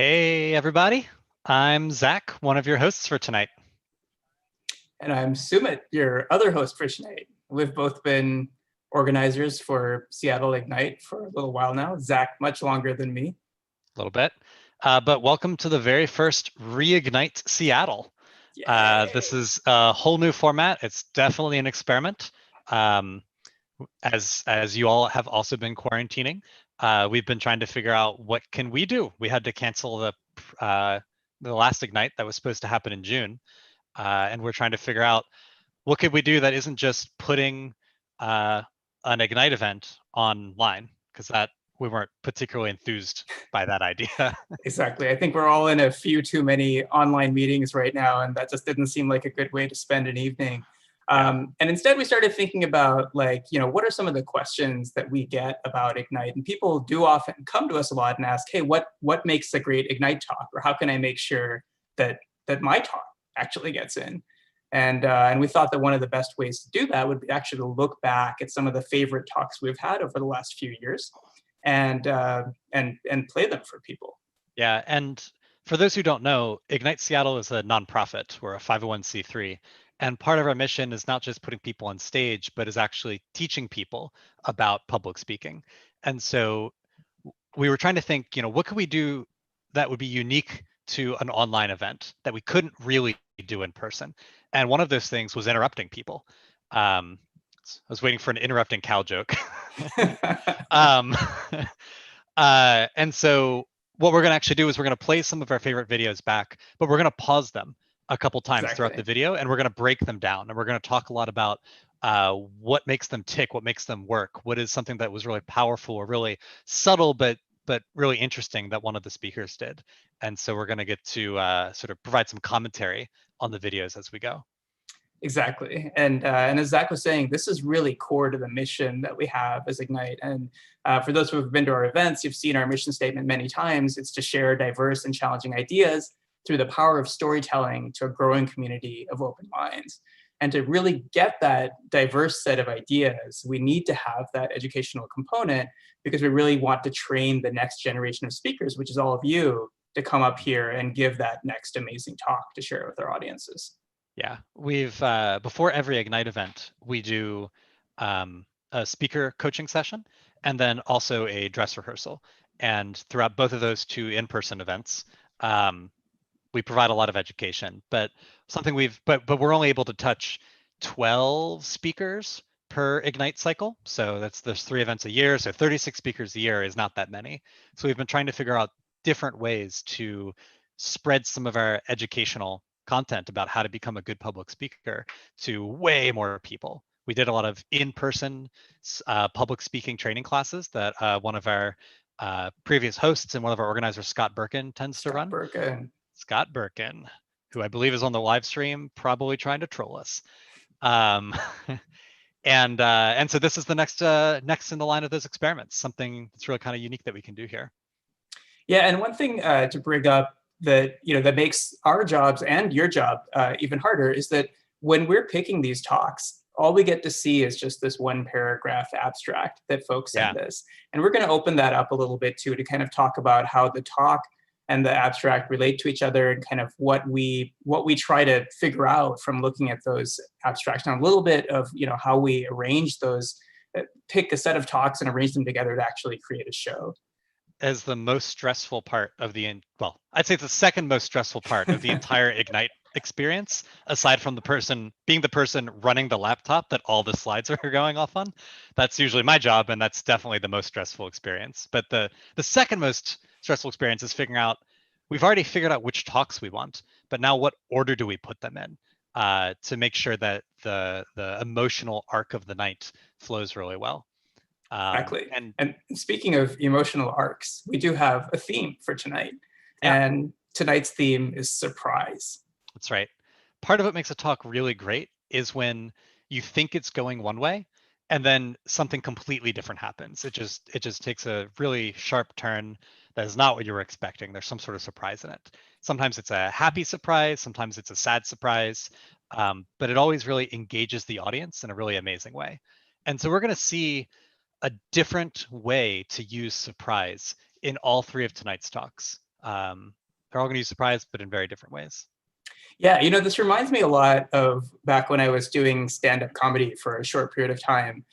Hey, everybody. I'm Zach, one of your hosts for tonight. And I'm Sumit, your other host for tonight. We've both been organizers for Seattle Ignite for a little while now. Zach, much longer than me. A little bit. But welcome to the very first Reignite Seattle. This Yay! is a whole new format. It's definitely an experiment. Um, as you all have also been quarantining, we've been trying to figure out what can we do. We had to cancel the last Ignite that was supposed to happen in June, and we're trying to figure out what could we do that isn't just putting uh, an Ignite event online, because that we weren't particularly enthused by that idea. Exactly. I think we're all in a few too many online meetings right now, and that just didn't seem like a good way to spend an evening. Yeah. And instead, we started thinking about, like, what are some of the questions that we get about Ignite? And people do often come to us a lot and ask, hey, what makes a great Ignite talk? Or how can I make sure that my talk actually gets in? And we thought that one of the best ways to do that would be actually to look back at some of the favorite talks we've had over the last few years and play them for people. Yeah. And for those who don't know, Ignite Seattle is a nonprofit. We're a 501c3. And part of our mission is not just putting people on stage, but is actually teaching people about public speaking. And so we were trying to think, what could we do that would be unique to an online event that we couldn't really do in person? And one of those things was interrupting people. I was waiting for an interrupting cow joke. um, and so what we're going to actually do is we're going to play some of our favorite videos back, but we're going to pause them a couple times throughout the Exactly. video, and we're going to break them down, and we're going to talk a lot about what makes them tick, what makes them work, what is something that was really powerful or really subtle, but really interesting that one of the speakers did. And so we're going to get to sort of provide some commentary on the videos as we go. Exactly. And as Zach was saying, this is really core to the mission that we have as Ignite. And for those who have been to our events, you've seen our mission statement many times. It's to share diverse and challenging ideas through the power of storytelling to a growing community of open minds. And to really get that diverse set of ideas, we need to have that educational component, because we really want to train the next generation of speakers, which is all of you, to come up here and give that next amazing talk to share with our audiences. Yeah, we've before every Ignite event, we do a speaker coaching session and then also a dress rehearsal. And throughout both of those two in-person events, we provide a lot of education. But something but we're only able to touch 12 speakers per Ignite cycle. So there's 3 events a year, so 36 speakers a year is not that many. So we've been trying to figure out different ways to spread some of our educational content about how to become a good public speaker to way more people. We did a lot of in-person public speaking training classes that one of our previous hosts and one of our organizers, Scott Birkin, tends to Scott run. Birkin. Scott Birkin, who I believe is on the live stream, probably trying to troll us. Um, and so this is the next in the line of those experiments, something that's really kind of unique that we can do here. Yeah, and one thing to bring up that that makes our jobs and your job even harder is that when we're picking these talks, all we get to see is just this one paragraph abstract that folks Yeah. send us. And we're going to open that up a little bit too, to kind of talk about how the talk and the abstract relate to each other, and kind of what we try to figure out from looking at those abstracts, and a little bit of how we arrange those, pick a set of talks and arrange them together to actually create a show. As the most stressful part of well, I'd say it's the second most stressful part of the entire Ignite experience, aside from being the person running the laptop that all the slides are going off on. That's usually my job, and that's definitely the most stressful experience. But the second most stressful experience is figuring out, we've already figured out which talks we want, but now what order do we put them in to make sure that the emotional arc of the night flows really well. Exactly. And And speaking of emotional arcs, we do have a theme for tonight. yeah, And tonight's theme is surprise. that's right. Part of what makes a talk really great is when you think it's going one way and then something completely different happens. It just takes a really sharp turn that is not what you were expecting. There's some sort of surprise in it. Sometimes it's a happy surprise, sometimes it's a sad surprise, but it always really engages the audience in a really amazing way. And so we're going to see a different way to use surprise in all 3 of tonight's talks. They're all going to use surprise, but in very different ways. Yeah, this reminds me a lot of back when I was doing stand-up comedy for a short period of time.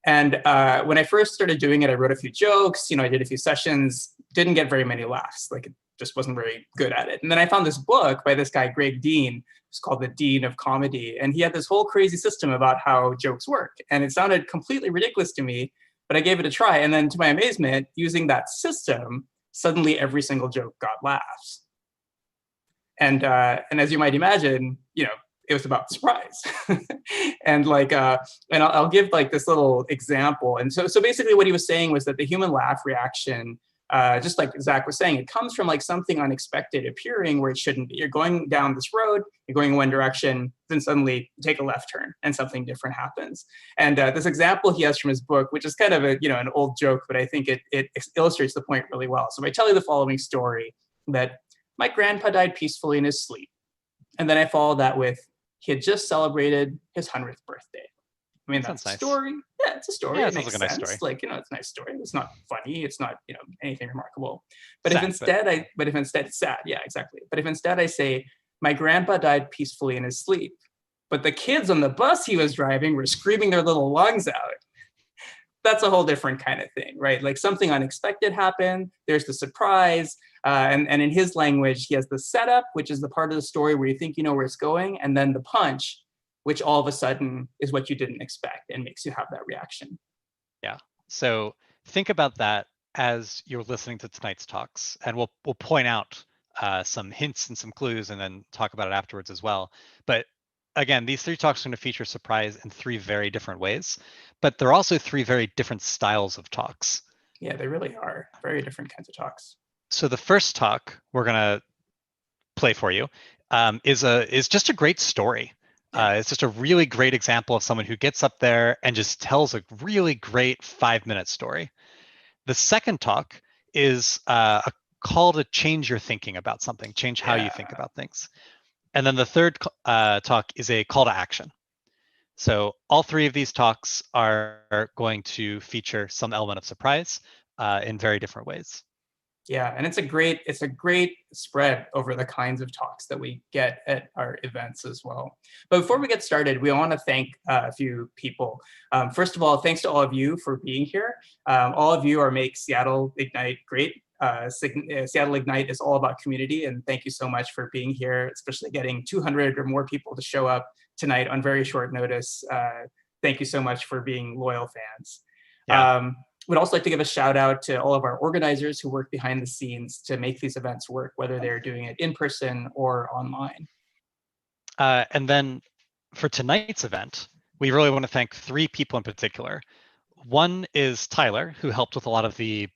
And when I first started doing it, I wrote a few jokes, I did a few sessions, didn't get very many laughs. Like, it just wasn't very good at it. And then I found this book by this guy, Greg Dean. It's called The Dean of Comedy. And he had this whole crazy system about how jokes work. And it sounded completely ridiculous to me, but I gave it a try. And then to my amazement, using that system, suddenly every single joke got laughs. And as you might imagine, it was about surprise. And I'll give like this little example. And so basically what he was saying was that the human laugh reaction, just like Zach was saying, it comes from like something unexpected appearing where it shouldn't be. You're going down this road, you're going in one direction, then suddenly you take a left turn and something different happens. And this example he has from his book, which is kind of an old joke, but I think it illustrates the point really well. So I tell you the following story that my grandpa died peacefully in his sleep. And then I follow that with, he had just celebrated his 100th birthday. I mean, that's a story. Nice. Yeah, it's a story. Yeah, it sounds makes like a sense. nice story. Like, it's a nice story. It's not funny. It's not, anything remarkable. But if instead it's sad. Yeah, exactly. But if instead I say, my grandpa died peacefully in his sleep, but the kids on the bus he was driving were screaming their little lungs out, that's a whole different kind of thing, right? Like something unexpected happened. There's the surprise. And in his language, he has the setup, which is the part of the story where you think you know where it's going, and then the punch, which all of a sudden is what you didn't expect and makes you have that reaction. Yeah. So think about that as you're listening to tonight's talks, and we'll point out some hints and some clues, and then talk about it afterwards as well. But again, these 3 talks are going to feature surprise in 3 very different ways, but they're also 3 very different styles of talks. Yeah, they really are very different kinds of talks. So the first talk we're going to play for you is just a great story. Yeah. It's just a really great example of someone who gets up there and just tells a really great 5-minute story. The second talk is a call to change your thinking about something, change how you think about things. And then the third talk is a call to action. So all 3 of these talks are going to feature some element of surprise in very different ways. Yeah, and it's a great spread over the kinds of talks that we get at our events as well. But before we get started, we want to thank a few people. First of all, thanks to all of you for being here. All of you are make Seattle Ignite great. Seattle Ignite is all about community, and thank you so much for being here, especially getting 200 or more people to show up tonight on very short notice. Thank you so much for being loyal fans. Yeah. We'd also like to give a shout out to all of our organizers who work behind the scenes to make these events work, whether they're doing it in person or online. And then for tonight's event, we really want to thank 3 people in particular. One is Tyler, who helped with a lot of the,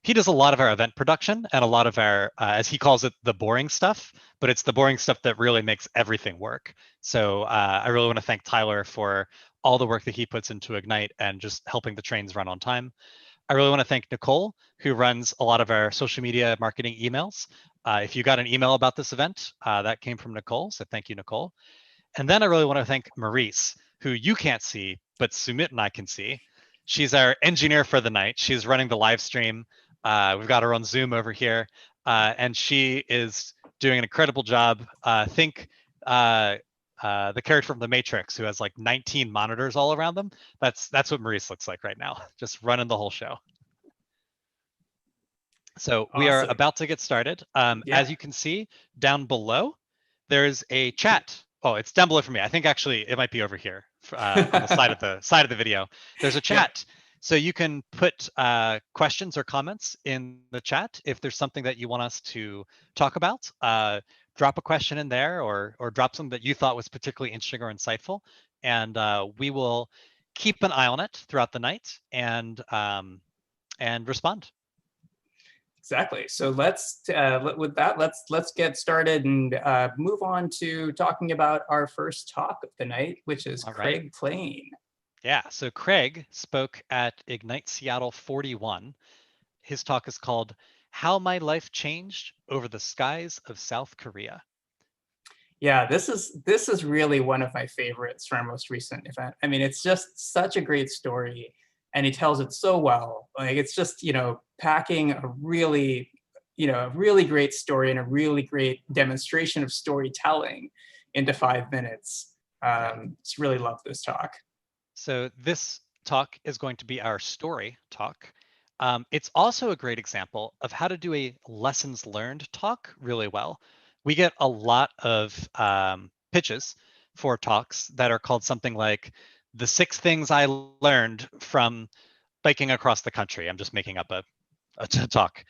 he does a lot of our event production and a lot of our, as he calls it, the boring stuff, but it's the boring stuff that really makes everything work. So I really want to thank Tyler for all the work that he puts into Ignite and just helping the trains run on time. I really want to thank Nicole, who runs a lot of our social media marketing emails. If you got an email about this event, that came from Nicole, so thank you, Nicole. And then I really want to thank Maurice, who you can't see, but Sumit and I can see. She's our engineer for the night. She's running the live stream. We've got her on Zoom over here, and she is doing an incredible job. Think the character from The Matrix who has like 19 monitors all around them. That's what Maurice looks like right now, just running the whole show. So we are about to get started. As you can see down below, there's a chat. Oh, it's down below for me. I think actually it might be over here on the side of the video. There's a chat. Yeah. So you can put questions or comments in the chat if there's something that you want us to talk about. Drop a question in there or drop something that you thought was particularly interesting or insightful. And we will keep an eye on it throughout the night and respond. Exactly. So let's with that, let's get started and move on to talking about our first talk of the night, which is Craig Plain. Yeah. So Craig spoke at Ignite Seattle 41. His talk is called "How My Life Changed Over the Skies of South Korea." Yeah, this is really one of my favorites from our most recent event. I mean, it's just such a great story, and he tells it so well. Like, it's just, packing a really, a really great story and a really great demonstration of storytelling into 5 minutes. Just really love this talk. So this talk is going to be our story talk. It's also a great example of how to do a lessons learned talk really well. We get a lot of pitches for talks that are called something like the 6 things I learned from biking across the country. I'm just making up a talk.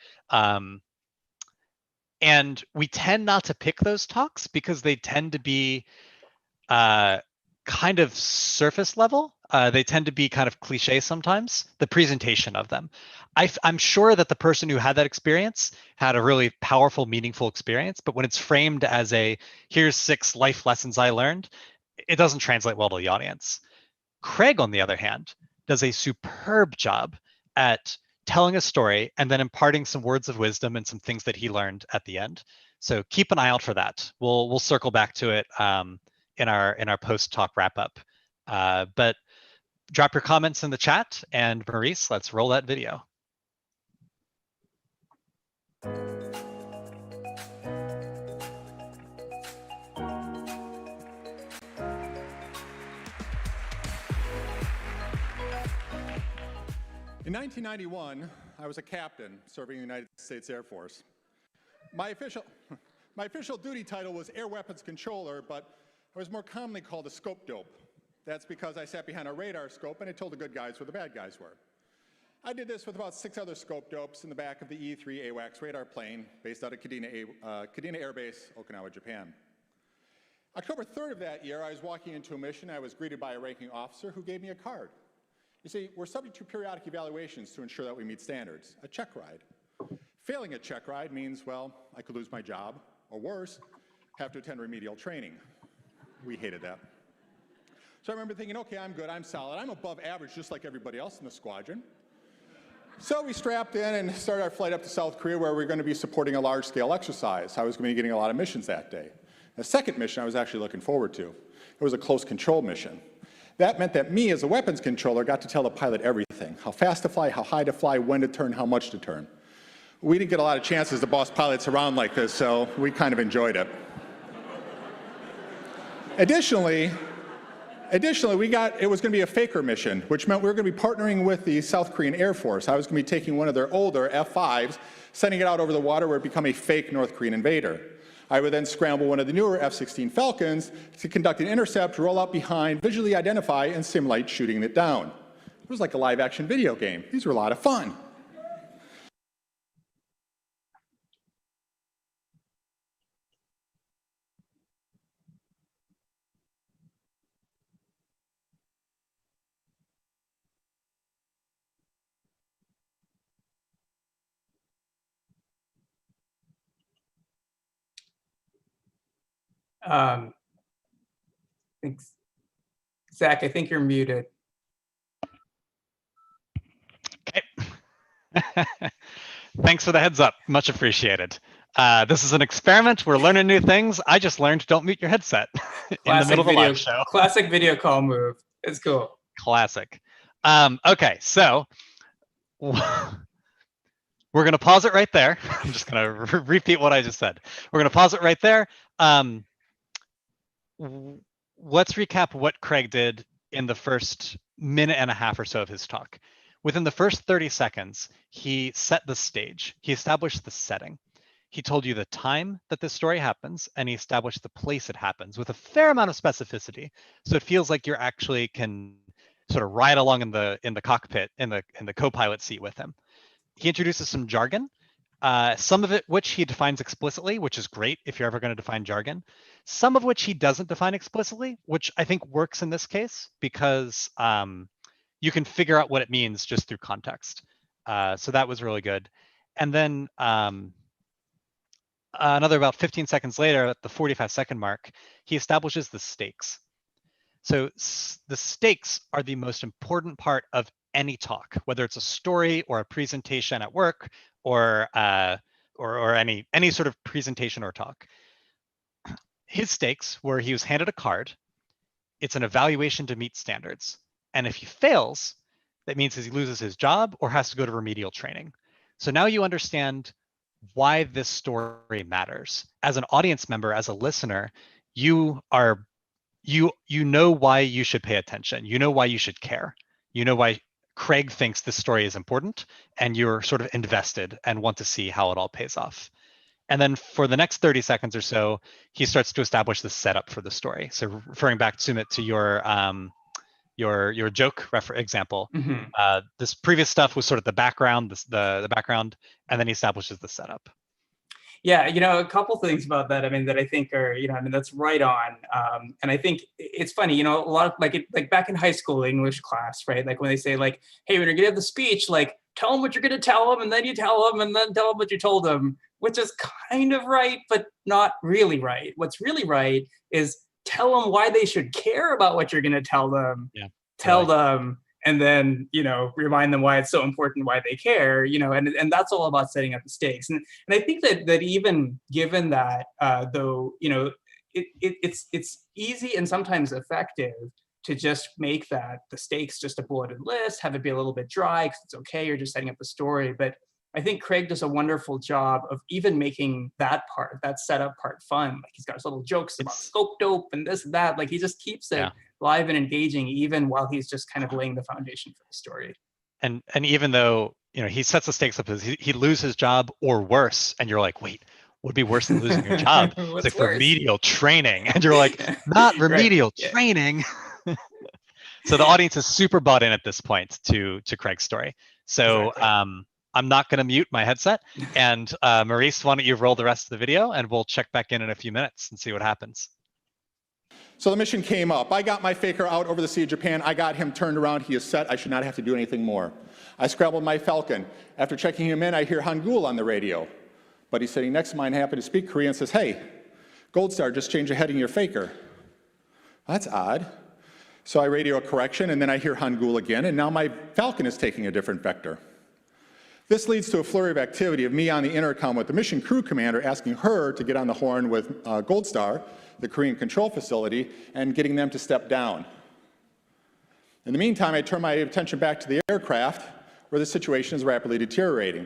And we tend not to pick those talks because they tend to be kind of surface level. They tend to be kind of cliche sometimes, the presentation of them. I'm sure that the person who had that experience had a really powerful, meaningful experience, but when it's framed as here's 6 life lessons I learned, it doesn't translate well to the audience. Craig, on the other hand, does a superb job at telling a story and then imparting some words of wisdom and some things that he learned at the end. So keep an eye out for that. We'll circle back to it in our post talk wrap up. But drop your comments in the chat, and Maurice, let's roll that video. In 1991, I was a captain serving in the United States Air Force. My official duty title was Air Weapons Controller, but I was more commonly called a scope dope. That's because I sat behind a radar scope and I told the good guys where the bad guys were. I did this with about 6 other scope dopes in the back of the E-3 AWACS radar plane based out of Kadena Air Base, Okinawa, Japan. October 3rd of that year, I was walking into a mission. I was greeted by a ranking officer who gave me a card. You see, we're subject to periodic evaluations to ensure that we meet standards, a check ride. Failing a check ride means, well, I could lose my job, or worse, have to attend remedial training. We hated that. So I remember thinking, okay, I'm good, I'm solid, I'm above average just like everybody else in the squadron. So we strapped in and started our flight up to South Korea where we were going to be supporting a large-scale exercise. I was going to be getting a lot of missions that day. The second mission I was actually looking forward to. It was a close control mission. That meant that me, as a weapons controller, got to tell the pilot everything. How fast to fly, how high to fly, when to turn, how much to turn. We didn't get a lot of chances to boss pilots around like this, so we kind of enjoyed it. Additionally, it was going to be a faker mission, which meant we were going to be partnering with the South Korean Air Force. I was going to be taking one of their older F-5s, sending it out over the water where it become a fake North Korean invader. I would then scramble one of the newer F-16 Falcons to conduct an intercept, roll out behind, visually identify, and simulate shooting it down. It was like a live-action video game. These were a lot of fun. Thanks. Zach, I think you're muted. Okay. Thanks for the heads up. Much appreciated. This is an experiment. We're learning new things. I just learned don't mute your headset in the middle of a live show. Classic video call move. It's cool. Classic. Okay, so we're going to pause it right there. I'm just going to repeat what I just said. We're going to pause it right there. Let's recap what Craig did in the first minute and a half or so of his talk. Within the first 30 seconds, he set the stage. He established the setting. He told you the time that this story happens, and he established the place it happens with a fair amount of specificity. So it feels like you actually can sort of ride along in the cockpit, in the co-pilot seat with him. He introduces some jargon, some of it which he defines explicitly, which is great if you're ever going to define jargon. Some of which he doesn't define explicitly, which I think works in this case because you can figure out what it means just through context. So that was really good. And then another about 15 seconds later, at the 45-second mark, he establishes the stakes. So the stakes are the most important part of any talk, whether it's a story or a presentation at work or any sort of presentation or talk. His stakes were he was handed a card. It's an evaluation to meet standards. And if he fails, that means he loses his job or has to go to remedial training. So now you understand why this story matters. As an audience member, as a listener, you are you know why you should pay attention. You know why you should care. You know why Craig thinks this story is important, and you're sort of invested and want to see how it all pays off. And then for the next 30 seconds or so, he starts to establish the setup for the story. So referring back, Sumit, to your joke example, this previous stuff was sort of the background, the background, and then he establishes the setup. Yeah, a couple things about that. I mean, that I think are, that's right on. And I think it's funny, a lot of like back in high school English class, right? Like when they say like, hey, when you're gonna have the speech, like tell them what you're gonna tell them, and then you tell them, and then tell them what you told them, which is kind of right, but not really right. What's really right is tell them why they should care about what you're gonna tell them. Yeah. Tell them, and then remind them why it's so important, why they care, and that's all about setting up the stakes. And I think that even given that, though, it's easy and sometimes effective to just make that the stakes just a bulleted list, have it be a little bit dry because it's okay, you're just setting up the story. But I think Craig does a wonderful job of even making that part, that setup part, fun. Like he's got his little jokes about scope dope and this and that. Like he just keeps it live and engaging, even while he's just kind of laying the foundation for the story. And even though he sets the stakes up as he loses his job or worse, and you're like, wait, what would be worse than losing your job? It's like worse? Remedial training, and you're like, not remedial training. So the audience is super bought in at this point to Craig's story. So exactly. I'm not going to mute my headset. And Maurice, why don't you roll the rest of the video, and we'll check back in a few minutes and see what happens. So the mission came up. I got my faker out over the Sea of Japan. I got him turned around. He is set. I should not have to do anything more. I scrambled my Falcon. After checking him in, I hear Hangul on the radio. But he's sitting next to mine, happy to speak Korean, and says, hey, Gold Star, just change the heading of your faker. That's odd. So I radio a correction, and then I hear Hangul again, and now my Falcon is taking a different vector. This leads to a flurry of activity of me on the intercom with the mission crew commander asking her to get on the horn with Gold Star, the Korean control facility, and getting them to step down. In the meantime, I turn my attention back to the aircraft, where the situation is rapidly deteriorating.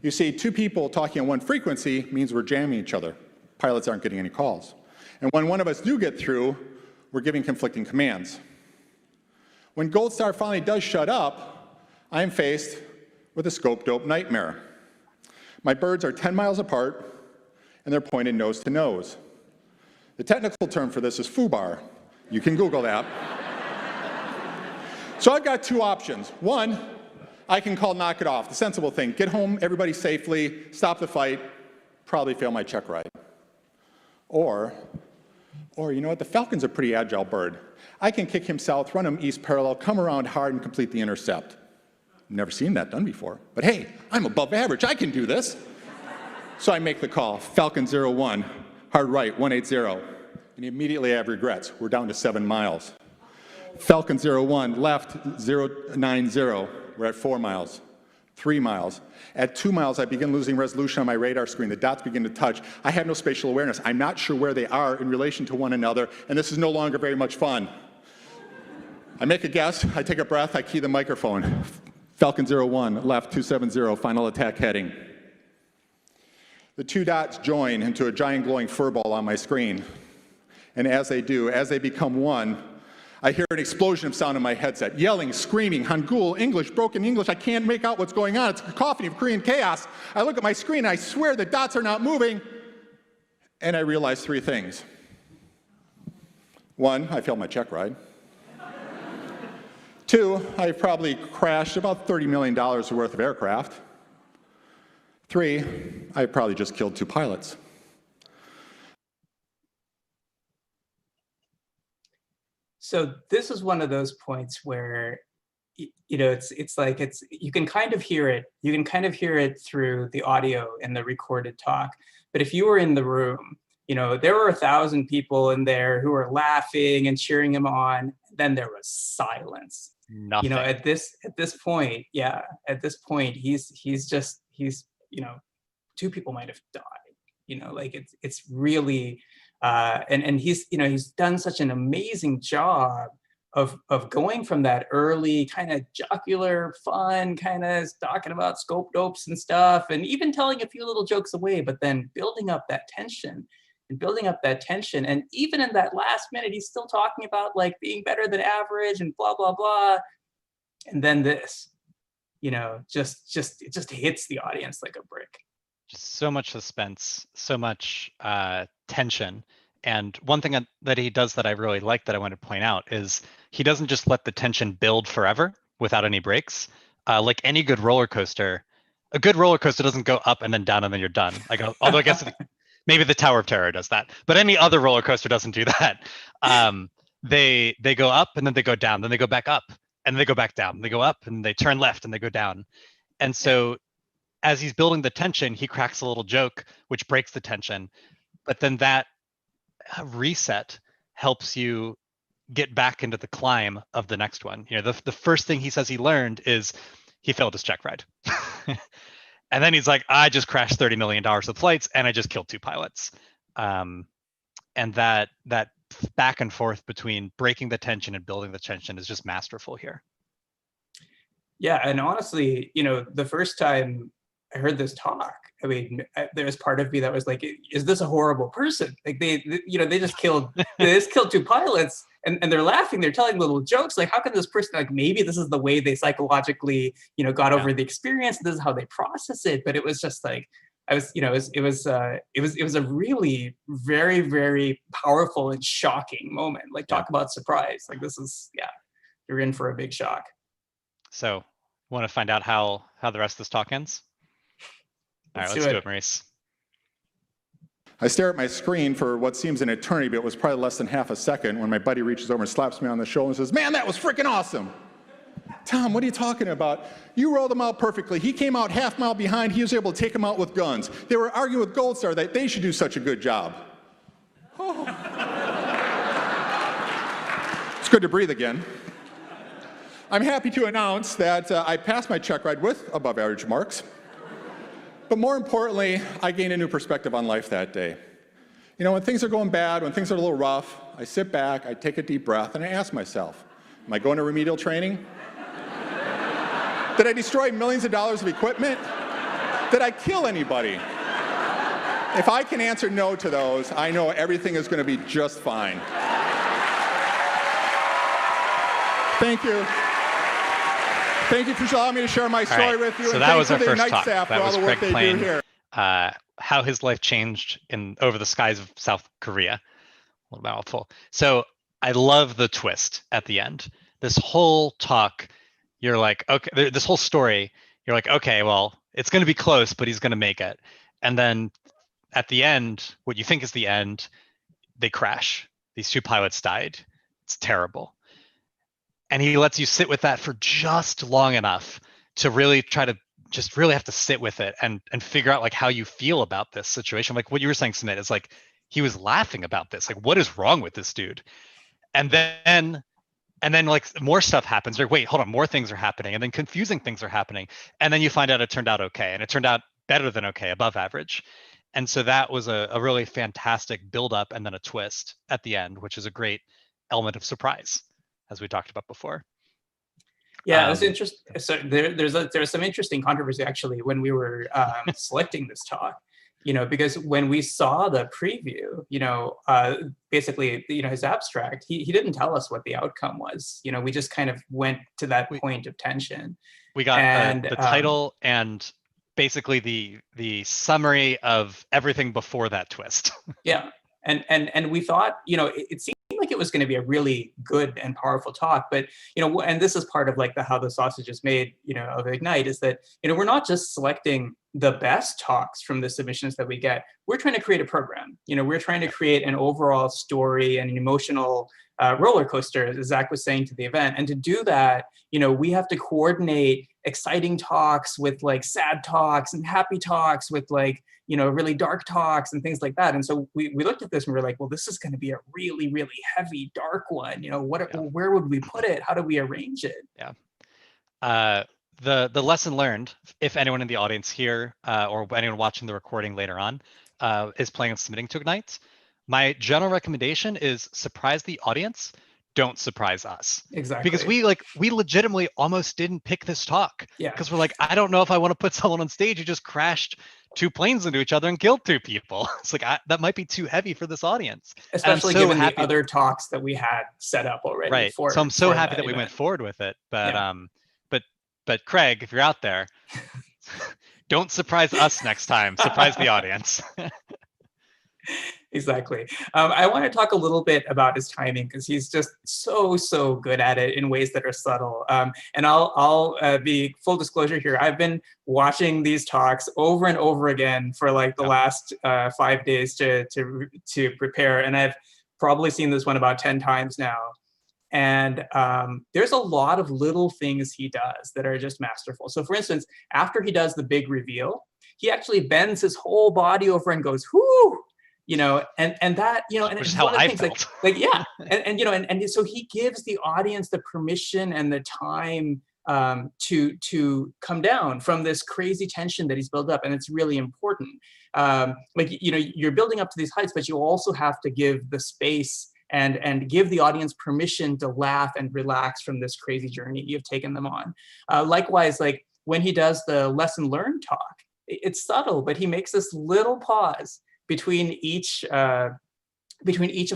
You see, two people talking on one frequency means we're jamming each other. Pilots aren't getting any calls. And when one of us do get through, we're giving conflicting commands. When Gold Star finally does shut up, I am faced with a scope dope nightmare. My birds are 10 miles apart, and they're pointed nose to nose. The technical term for this is FUBAR. You can Google that. So I've got two options. One, I can call knock it off, the sensible thing. Get home, everybody safely, stop the fight, probably fail my check ride. Or you know what, the Falcon's a pretty agile bird. I can kick him south, run him east parallel, come around hard, and complete the intercept. Never seen that done before. But hey, I'm above average, I can do this. So I make the call, Falcon 01, hard right, 180. And immediately I have regrets. We're down to 7 miles. Falcon 01, left 090. We're at 4 miles, 3 miles. At 2 miles, I begin losing resolution on my radar screen. The dots begin to touch. I have no spatial awareness. I'm not sure where they are in relation to one another, and this is no longer very much fun. I make a guess, I take a breath, I key the microphone. Falcon 01, left 270, final attack heading. The two dots join into a giant glowing furball on my screen. And as they do, as they become one, I hear an explosion of sound in my headset. Yelling, screaming, Hangul, English, broken English. I can't make out what's going on. It's a cacophony of Korean chaos. I look at my screen and I swear the dots are not moving. And I realize three things. One, I failed my check ride. Two, I've probably crashed about $30 million worth of aircraft. Three, I probably just killed 2 pilots. So this is one of those points where, it's like you can kind of hear it. You can kind of hear it through the audio in the recorded talk. But if you were in the room, there were 1,000 people in there who were laughing and cheering him on. Then there was silence. Nothing. At this point, he's 2 people might have died. It's really, and he's done such an amazing job of going from that early kind of jocular fun, kind of talking about scope dopes and stuff, and even telling a few little jokes away, but then building up that tension and building up that tension. And even in that last minute, he's still talking about like being better than average and blah, blah, blah. And then this, you know, it just hits the audience like a brick. Just so much suspense, so much tension. And one thing that he does that I really like that I want to point out is he doesn't just let the tension build forever without any breaks. Like any good roller coaster, a good roller coaster doesn't go up and then down and then you're done. Like, although I guess maybe the Tower of Terror does that, but any other roller coaster doesn't do that. They go up and then they go down, then they go back up and they go back down. They go up and they turn left and they go down. And so as he's building the tension, he cracks a little joke, which breaks the tension. But then that reset helps you get back into the climb of the next one. You know, the first thing he says he learned is he failed his check ride. And then he's like, I just crashed $30 million of flights and I just killed 2 pilots. And that back and forth between breaking the tension and building the tension is just masterful here. Yeah, and honestly, you know, the first time I heard this talk, I mean, there was part of me that was like, is this a horrible person? Like they just killed 2 pilots and they're laughing, they're telling little jokes. Like, how can this person, like, maybe this is the way they psychologically, you know, got over the experience. This is how they process it. But it was just like, it was a really very, very powerful and shocking moment. Like, talk about surprise. Like, this is, you're in for a big shock. So, want to find out how the rest of this talk ends? All right, let's do it, Maurice. I stare at my screen for what seems an eternity, but it was probably less than half a second when my buddy reaches over and slaps me on the shoulder and says, man, that was freaking awesome. Tom, what are you talking about? You rolled them out perfectly. He came out half mile behind. He was able to take them out with guns. They were arguing with Gold Star that they should do such a good job. Oh. It's good to breathe again. I'm happy to announce that I passed my check ride with above average marks. But more importantly, I gained a new perspective on life that day. You know, when things are going bad, when things are a little rough, I sit back, I take a deep breath, and I ask myself, am I going to remedial training? Did I destroy millions of dollars of equipment? Did I kill anybody? If I can answer no to those, I know everything is going to be just fine. Thank you. Thank you for allowing me to share my story with you. So that was our first talk. That was Craig playing how his life changed over the skies of South Korea. A little mouthful. So I love the twist at the end. This whole talk, you're like, okay, this whole story, you're like, okay, well, it's going to be close, but he's going to make it. And then at the end, what you think is the end, they crash. These 2 pilots died. It's terrible. And he lets you sit with that for just long enough to really try to just really have to sit with it and figure out like how you feel about this situation. Like what you were saying, Sumit, is like he was laughing about this. Like, what is wrong with this dude? And then like more stuff happens. Like, wait, hold on, more things are happening, and then confusing things are happening. And then you find out it turned out okay, and it turned out better than okay, above average. And so that was a really fantastic build-up and then a twist at the end, which is a great element of surprise, as we talked about before. Yeah, it was interesting. So there's some interesting controversy actually when we were selecting this talk, you know, because when we saw the preview, you know, basically, you know, his abstract, he didn't tell us what the outcome was. You know, we just kind of went to that point of tension. We got the title and basically the summary of everything before that twist. Yeah, and we thought, you know, it seemed like it was going to be a really good and powerful talk, but you know, and this is part of like how the sausage is made, you know, of Ignite, is that, you know, we're not just selecting the best talks from the submissions that we get. We're trying to create a program. You know, we're trying to create an overall story and an emotional roller coaster, as Zach was saying, to the event. And to do that, you know, we have to coordinate exciting talks with like sad talks and happy talks with like, you know, really dark talks and things like that. And so we looked at this and we're like, well, this is going to be a really, really heavy, dark one. You know, where would we put it? How do we arrange it? Yeah. The lesson learned, if anyone in the audience here or anyone watching the recording later on is planning on submitting to Ignite, my general recommendation is surprise the audience. don't surprise us. Exactly. Because we legitimately almost didn't pick this talk. Yeah. Because we're like, I don't know if I want to put someone on stage who just crashed 2 planes into each other and killed 2 people. It's like, that might be too heavy for this audience. Especially given the other talks that we had set up already. Right. So I'm so happy that we went forward with it. But but Craig, if you're out there, don't surprise us next time. Surprise the audience. Exactly. I want to talk a little bit about his timing, because he's just so good at it in ways that are subtle. And I'll be full disclosure here. I've been watching these talks over and over again for like the last 5 days to prepare, and I've probably seen this one about 10 times now. And there's a lot of little things he does that are just masterful. So for instance, after he does the big reveal, he actually bends his whole body over and goes, whoo, you know, and that, you know, and it's how I felt. like yeah, and you know, and so he gives the audience the permission and the time to come down from this crazy tension that he's built up, and it's really important. Like, you know, you're building up to these heights, but you also have to give the space and give the audience permission to laugh and relax from this crazy journey you've taken them on. Likewise, like when he does the lesson learned talk, it's subtle, but he makes this little pause between each of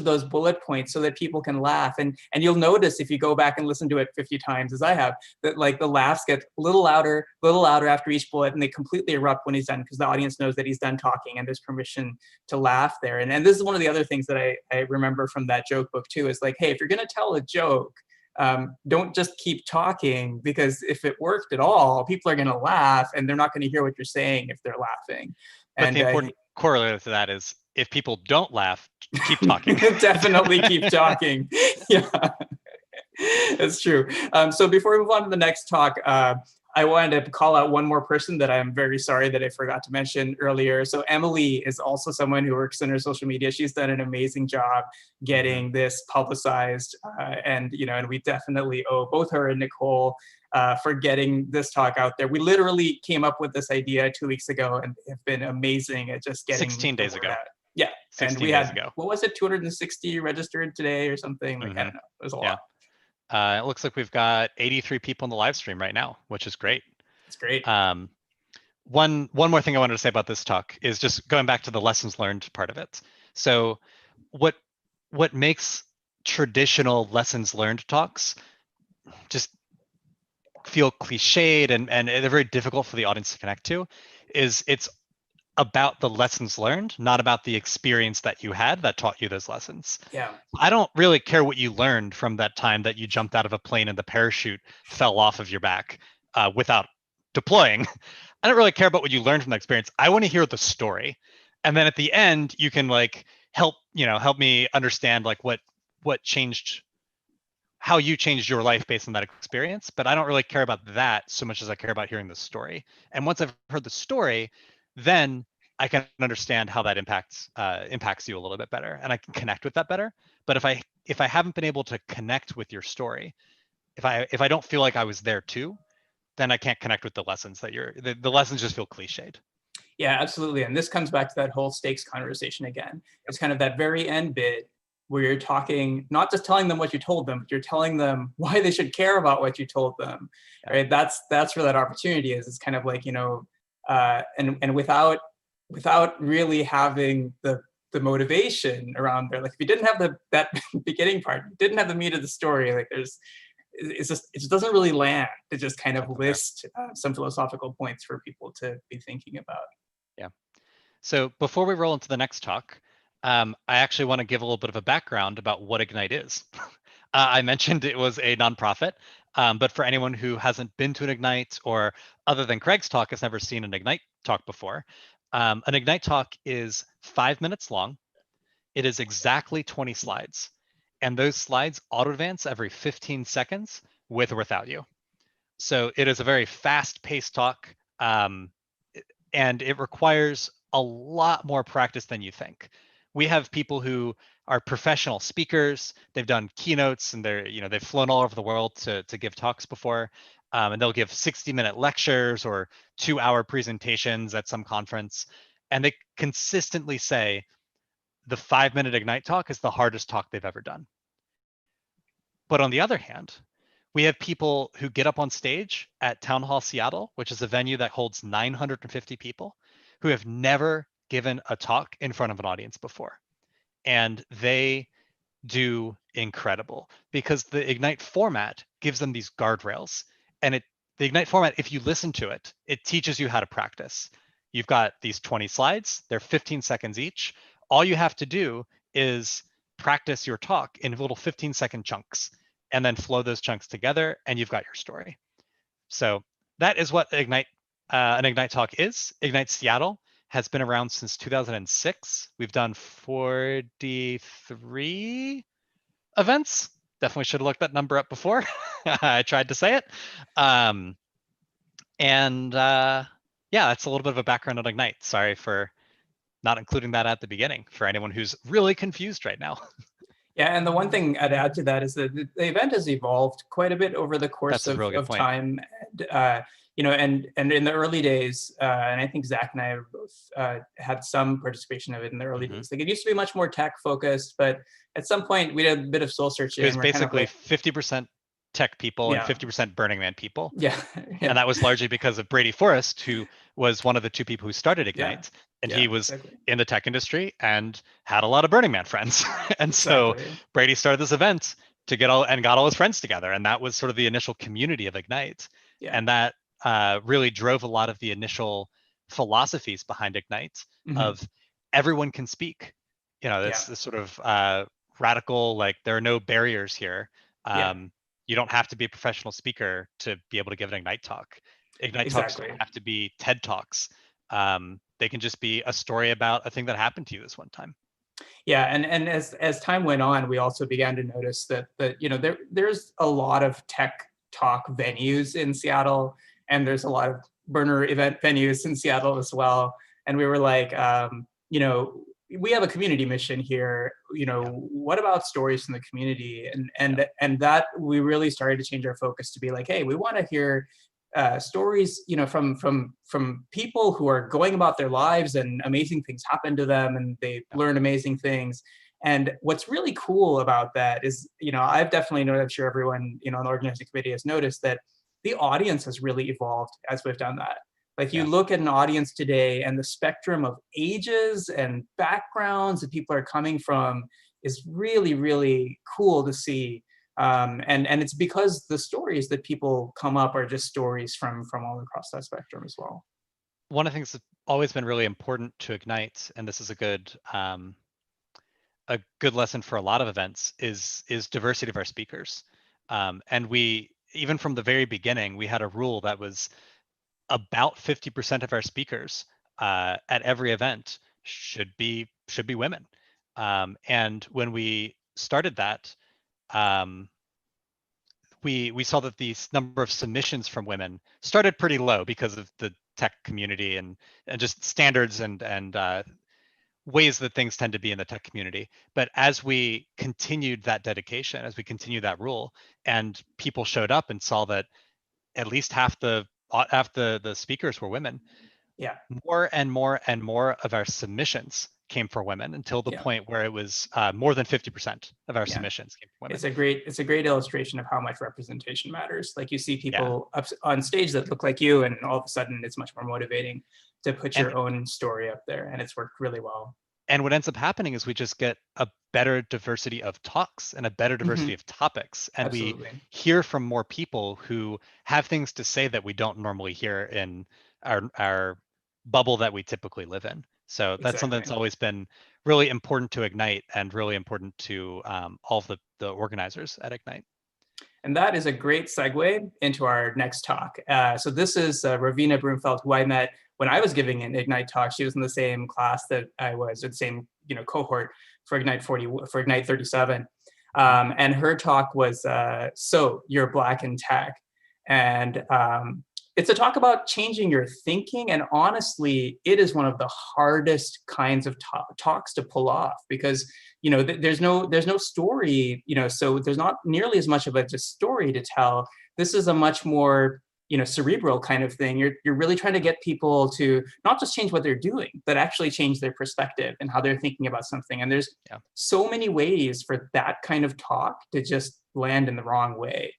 those bullet points so that people can laugh. And you'll notice if you go back and listen to it 50 times, as I have, that like the laughs get a little louder after each bullet, and they completely erupt when he's done, because the audience knows that he's done talking and there's permission to laugh there. And this is one of the other things that I remember from that joke book too, is like, hey, if you're gonna tell a joke, don't just keep talking, because if it worked at all, people are gonna laugh and they're not gonna hear what you're saying if they're laughing. But the important corollary to that is, if people don't laugh, keep talking. Definitely keep talking. Yeah, that's true. So before we move on to the next talk, I wanted to call out one more person that I'm very sorry that I forgot to mention earlier. So Emily is also someone who works in her social media. She's done an amazing job getting this publicized, and you know, and we definitely owe both her and Nicole for getting this talk out there. We literally came up with this idea 2 weeks ago, and have been amazing at just getting 16 days ago. Out. Yeah, and we had, what was it, 260 registered today or something? Like, I don't know, it was a lot. It looks like we've got 83 people in the live stream right now, which is great. It's great. One more thing I wanted to say about this talk is just going back to the lessons learned part of it. So what makes traditional lessons learned talks just feel cliched and they're very difficult for the audience to connect to is it's about the lessons learned, not about the experience that you had that taught you those lessons. Yeah. I don't really care what you learned from that time that you jumped out of a plane and the parachute fell off of your back without deploying. I don't really care about what you learned from that experience. I want to hear the story. And then at the end, you can like help me understand like what changed, how you changed your life based on that experience. But I don't really care about that so much as I care about hearing the story. And once I've heard the story, then I can understand how that impacts you a little bit better, and I can connect with that better. But if I haven't been able to connect with your story, if I don't feel like I was there too, then I can't connect with the lessons that the lessons just feel cliched. Yeah, absolutely. And this comes back to that whole stakes conversation again. It's kind of that very end bit where you're talking, not just telling them what you told them, but you're telling them why they should care about what you told them. Yeah. Right? That's where that opportunity is. It's kind of like, you know, and without really having the motivation around there, like if you didn't have that beginning part, didn't have the meat of the story, like it just doesn't really land to just kind of list some philosophical points for people to be thinking about. Yeah. So before we roll into the next talk, I actually want to give a little bit of a background about what Ignite is. I mentioned it was a nonprofit, but for anyone who hasn't been to an Ignite, or other than Craig's talk has never seen an Ignite talk before, an Ignite talk is 5 minutes long. It is exactly 20 slides, and those slides auto-advance every 15 seconds with or without you. So it is a very fast-paced talk, and it requires a lot more practice than you think. We have people who are professional speakers. They've done keynotes, and they've flown all over the world to give talks before, and they'll give 60-minute lectures or 2-hour presentations at some conference, and they consistently say the 5-minute Ignite talk is the hardest talk they've ever done. But on the other hand, we have people who get up on stage at Town Hall Seattle, which is a venue that holds 950 people, who have never given a talk in front of an audience before. And they do incredible because the Ignite format gives them these guardrails. And the Ignite format, if you listen to it, it teaches you how to practice. You've got these 20 slides, they're 15 seconds each. All you have to do is practice your talk in little 15-second chunks and then flow those chunks together, and you've got your story. So that is what an Ignite talk is. Ignite Seattle has been around since 2006. We've done 43 events. Definitely should have looked that number up before. I tried to say it. Yeah, that's a little bit of a background on Ignite. Sorry for not including that at the beginning for anyone who's really confused right now. Yeah, and the one thing I'd add to that is that the event has evolved quite a bit over the course of time. And in the early days, and I think Zach and I have both had some participation of it in the early days. Like, it used to be much more tech focused, but at some point we did a bit of soul searching. It was basically 50% tech people and 50% Burning Man people. Yeah. And that was largely because of Brady Forrest, who was one of the two people who started Ignite. And he was in the tech industry and had a lot of Burning Man friends. And so Brady started this event to got all his friends together. And that was sort of the initial community of Ignite. And that really drove a lot of the initial philosophies behind Ignite of everyone can speak. You know, this sort of radical, like, there are no barriers here. You don't have to be a professional speaker to be able to give an Ignite talk. Ignite talks don't have to be TED Talks. They can just be a story about a thing that happened to you this one time. Yeah, and as time went on, we also began to notice that there's a lot of tech talk venues in Seattle, and there's a lot of burner event venues in Seattle as well. And we were like, we have a community mission here. What about stories from the community? And that we really started to change our focus to be like, hey, we want to hear stories, from people who are going about their lives and amazing things happen to them and they learn amazing things. And what's really cool about that is, I've definitely noticed, I'm sure everyone, on the organizing committee has noticed that the audience has really evolved as we've done that. Like, you look at an audience today and the spectrum of ages and backgrounds that people are coming from is really, really cool to see. And it's because the stories that people come up are just stories from all across that spectrum as well. One of the things that's always been really important to Ignite, and this is a good lesson for a lot of events, is diversity of our speakers. And we, even from the very beginning, we had a rule that was about 50% of our speakers at every event should be women. And when we started that, we saw that the number of submissions from women started pretty low because of the tech community and just standards and ways that things tend to be in the tech community. But as we continued that dedication, as we continued that rule, and people showed up and saw that at least half the speakers were women, more and more and more of our submissions came for women, until the point where it was more than 50% of our submissions came from women. It's a great illustration of how much representation matters. Like, you see people up on stage that look like you, and all of a sudden it's much more motivating to put your own story up there, and it's worked really well. And what ends up happening is we just get a better diversity of talks and a better diversity of topics. And we hear from more people who have things to say that we don't normally hear in our bubble that we typically live in. So that's something that's always been really important to Ignite and really important to all of the organizers at Ignite. And that is a great segue into our next talk. So this is Rovina Broomfield, who I met when I was giving an Ignite talk. She was in the same class that I was, in the same cohort for Ignite 37. And her talk was, So You're Black in Tech. And it's a talk about changing your thinking. And honestly, it is one of the hardest kinds of talks to pull off, because there's no story, so there's not nearly as much of a just story to tell. This is a much more cerebral kind of thing. You're really trying to get people to not just change what they're doing, but actually change their perspective and how they're thinking about something. And there's so many ways for that kind of talk to just land in the wrong way.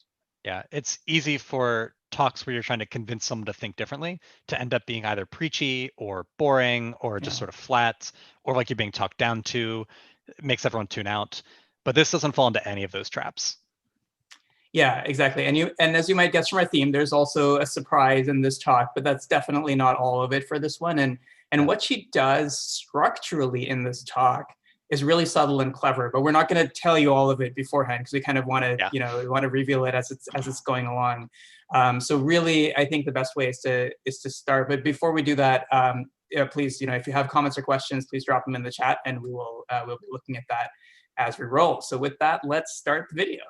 Yeah, it's easy for talks where you're trying to convince someone to think differently to end up being either preachy or boring or just sort of flat, or like you're being talked down to. It makes everyone tune out. But this doesn't fall into any of those traps. Yeah, exactly. And as you might guess from our theme, there's also a surprise in this talk, but that's definitely not all of it for this one. And what she does structurally in this talk is really subtle and clever, but we're not going to tell you all of it beforehand because we kind of want to, we want to reveal it as it's going along. So really, I think the best way is to start. But before we do that, please, if you have comments or questions, please drop them in the chat, and we'll be looking at that as we roll. So with that, let's start the video.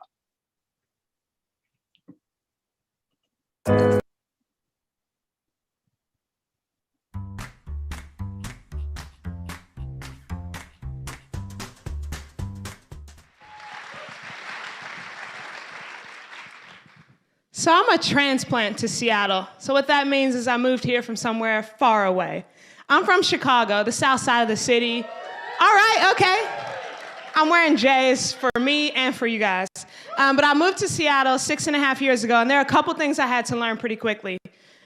So I'm a transplant to Seattle. So what that means is I moved here from somewhere far away. I'm from Chicago, the south side of the city. All right, okay. I'm wearing J's for me and for you guys. But I moved to Seattle 6.5 years ago, and there are a couple things I had to learn pretty quickly.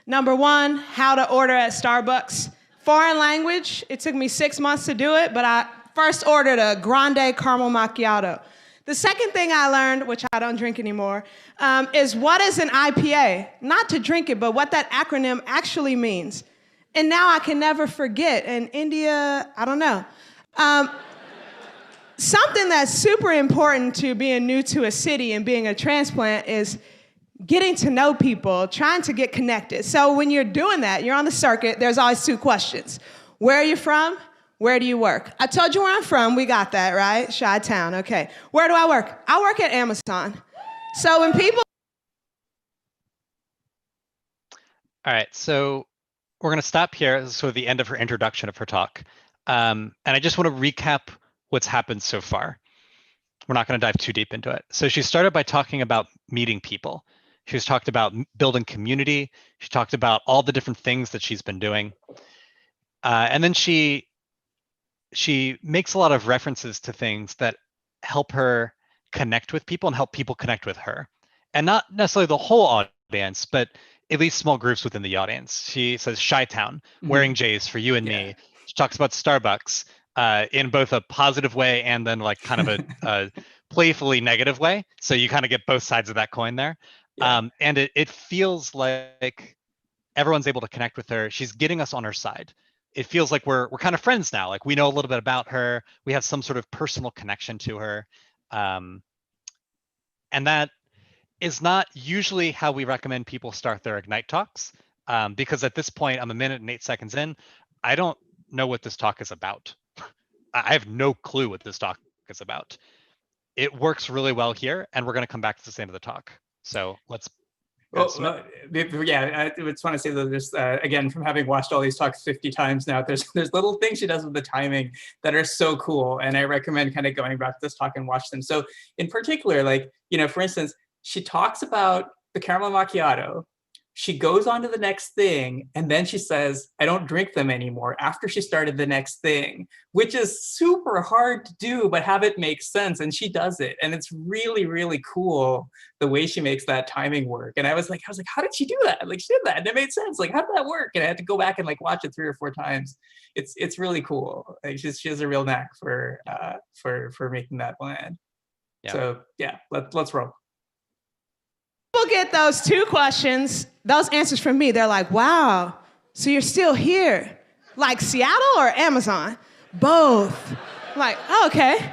Number one, how to order at Starbucks. Foreign language, it took me 6 months to do it, but I first ordered a grande caramel macchiato. The second thing I learned, which I don't drink anymore, is what is an IPA? Not to drink it, but what that acronym actually means. And now I can never forget. In India, I don't know. Something that's super important to being new to a city and being a transplant is getting to know people, trying to get connected. So when you're doing that, you're on the circuit, there's always two questions. Where are you from? Where do you work? I told you where I'm from. We got that, right? Chi-town. Okay. Where do I work? I work at Amazon. So when people... All right. So we're going to stop here. This is sort of the end of her introduction of her talk. And I just want to recap what's happened so far. We're not going to dive too deep into it. So she started by talking about meeting people. She's talked about building community. She talked about all the different things that she's been doing. And then she makes a lot of references to things that help her connect with people and help people connect with her. And not necessarily the whole audience, but at least small groups within the audience. She says Chi-town, wearing J's for you and me. She talks about Starbucks in both a positive way and then like kind of a playfully negative way. So you kind of get both sides of that coin there. And it feels like everyone's able to connect with her. She's getting us on her side. It feels like we're kind of friends now. Like we know a little bit about her. We have some sort of personal connection to her. And that is not usually how we recommend people start their Ignite talks. Because at this point, I'm 1 minute and 8 seconds in. I don't know what this talk is about. I have no clue what this talk is about. It works really well here, and we're going to come back to the end of the talk. So let's... I just want to say that there's, again, from having watched all these talks 50 times now, there's little things she does with the timing that are so cool. And I recommend kind of going back to this talk and watch them. So in particular, like, for instance, she talks about the caramel macchiato. She goes on to the next thing, and then she says, I don't drink them anymore after she started the next thing, which is super hard to do, but have it make sense. And she does it. And it's really, really cool the way she makes that timing work. And I was like, how did she do that? Like, she did that and it made sense. Like, how did that work? And I had to go back and like watch it 3 or 4 times. It's really cool. Like, she has a real knack for making that land. Yeah. So yeah, let's roll. People get those 2 questions, those answers from me. They're like, wow, so you're still here. Like Seattle or Amazon? Both. Like, oh, okay.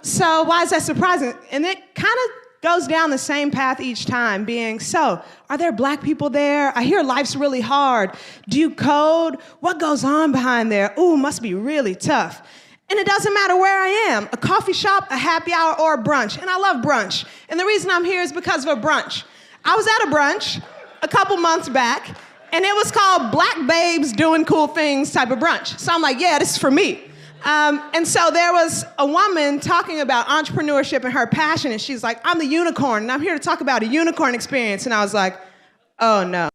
So why is that surprising? And it kind of goes down the same path each time, being, so are there Black people there? I hear life's really hard. Do you code? What goes on behind there? Ooh, must be really tough. And it doesn't matter where I am, a coffee shop, a happy hour, or a brunch. And I love brunch. And the reason I'm here is because of a brunch. I was at a brunch a couple months back, and it was called Black Babes Doing Cool Things type of brunch. So I'm like, yeah, this is for me. And so there was a woman talking about entrepreneurship and her passion, and she's like, I'm the unicorn, and I'm here to talk about a unicorn experience. And I was like, Oh no.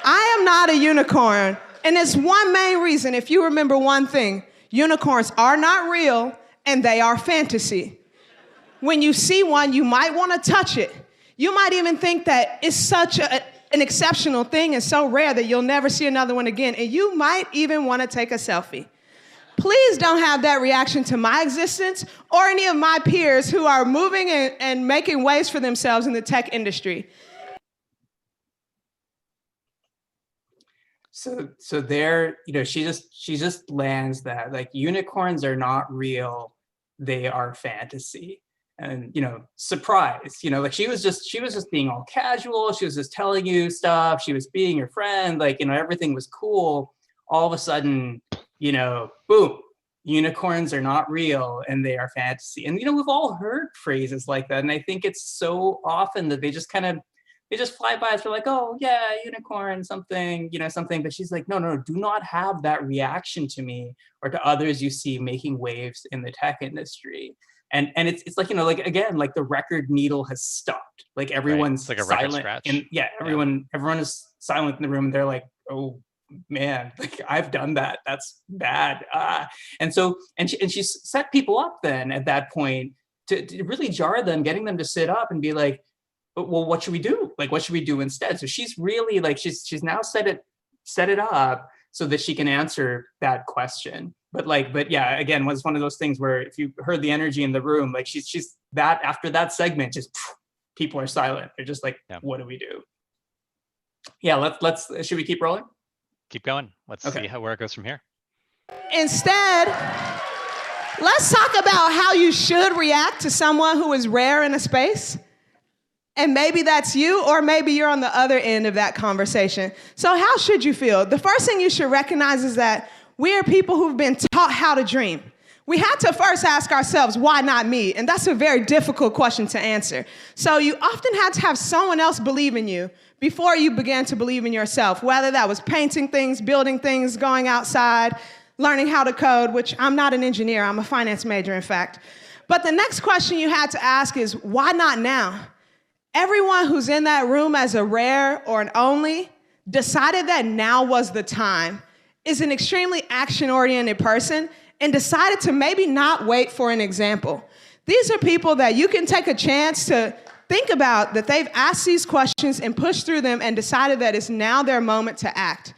I am not a unicorn. And it's one main reason, if you remember one thing, unicorns are not real and they are fantasy. When you see one, you might want to touch it. You might even think that it's such an exceptional thing and so rare that you'll never see another one again. And you might even want to take a selfie. Please don't have that reaction to my existence or any of my peers who are moving and making waves for themselves in the tech industry. So there, she just lands that like unicorns are not real, they are fantasy. And surprise, like she was just being all casual, she was just telling you stuff, she was being your friend, like everything was cool. All of a sudden, boom, unicorns are not real and they are fantasy. And we've all heard phrases like that, and I think it's so often that they just fly by us. We're like, oh yeah, unicorn, something, something. But she's like, no, do not have that reaction to me or to others you see making waves in the tech industry. And it's like, again, like the record needle has stopped. Like everyone's right. It's like a silent. record scratch. And everyone is silent in the room. And they're like, oh man, like I've done that. That's bad. And she set people up then at that point to really jar them, getting them to sit up and be like, well, what should we do? Like, what should we do instead? So she's really like, she's now set it up so that she can answer that question. But yeah, again, was one of those things where if you heard the energy in the room, like she's that after that segment, just people are silent. They're just like, What do we do? Yeah, let's should we keep rolling? Keep going. Let's see where it goes from here. Instead, let's talk about how you should react to someone who is rare in a space. And maybe that's you, or maybe you're on the other end of that conversation. So how should you feel? The first thing you should recognize is that we are people who've been taught how to dream. We had to first ask ourselves, why not me? And that's a very difficult question to answer. So you often had to have someone else believe in you before you began to believe in yourself, whether that was painting things, building things, going outside, learning how to code, which I'm not an engineer, I'm a finance major, in fact. But the next question you had to ask is, why not now? Everyone who's in that room as a rare or an only decided that now was the time, is an extremely action-oriented person, and decided to maybe not wait for an example. These are people that you can take a chance to think about, that they've asked these questions and pushed through them and decided that it's now their moment to act.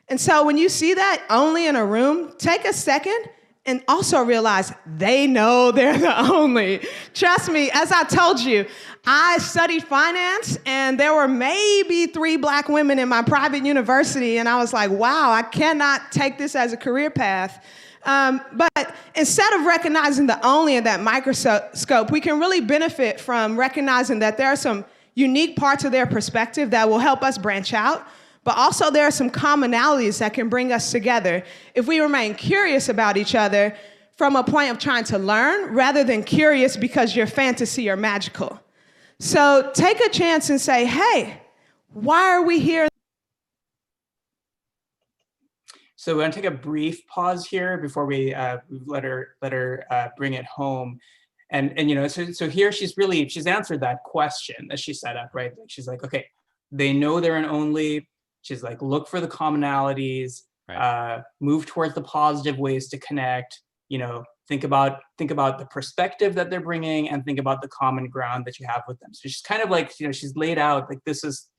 And so when you see that only in a room, take a second and also realize they know they're the only. Trust me, as I told you, I studied finance and there were maybe 3 Black women in my private university, and I was like, wow, I cannot take this as a career path. But instead of recognizing the only in that microscope, we can really benefit from recognizing that there are some unique parts of their perspective that will help us branch out, but also there are some commonalities that can bring us together if we remain curious about each other from a point of trying to learn rather than curious because your fantasy or magical. So take a chance and say, hey, why are we here? So we're gonna take a brief pause here before we let her bring it home. And so here she's answered that question that she set up, right? She's like, okay, they know they're an only. She's like, look for the commonalities, right. Move towards the positive ways to connect, think about the perspective that they're bringing and think about the common ground that you have with them. So she's kind of like, she's laid out like, this is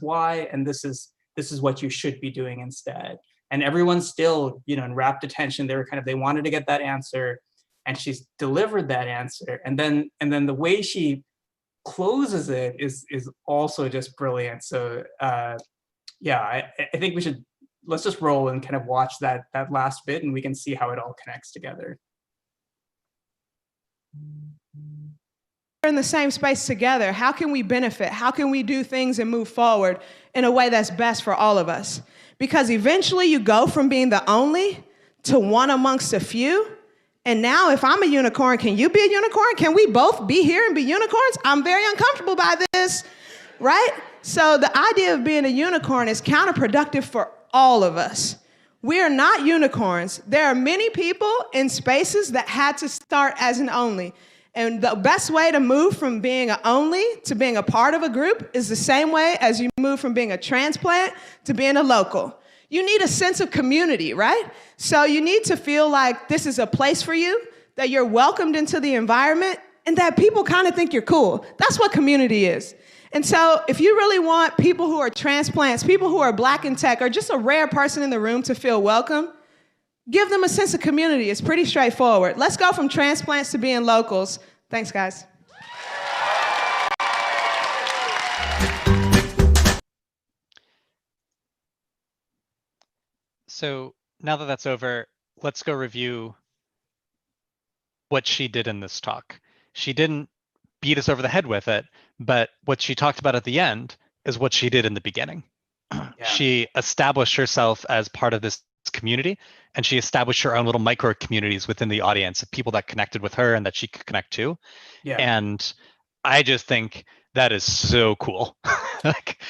why, and this is what you should be doing instead. And everyone's still, in rapt attention. They wanted to get that answer, and she's delivered that answer. And then the way she closes it is also just brilliant. So I think let's just roll and kind of watch that last bit, and we can see how it all connects together. We're in the same space together. How can we benefit? How can we do things and move forward in a way that's best for all of us? Because eventually you go from being the only to one amongst a few. And now if I'm a unicorn, can you be a unicorn? Can we both be here and be unicorns? I'm very uncomfortable by this, right? So the idea of being a unicorn is counterproductive for all of us. We are not unicorns. There are many people in spaces that had to start as an only. And the best way to move from being an only to being a part of a group is the same way as you move from being a transplant to being a local. You need a sense of community, right? So you need to feel like this is a place for you, that you're welcomed into the environment, and that people kind of think you're cool. That's what community is. And so if you really want people who are transplants, people who are Black in tech, or just a rare person in the room to feel welcome, give them a sense of community. It's pretty straightforward. Let's go from transplants to being locals. Thanks, guys. So now that that's over, let's go review what she did in this talk. She didn't beat us over the head with it, but what she talked about at the end is what she did in the beginning. Yeah. She established herself as part of this community, and she established her own little micro communities within the audience of people that connected with her and that she could connect to. Yeah. And I just think that is so cool.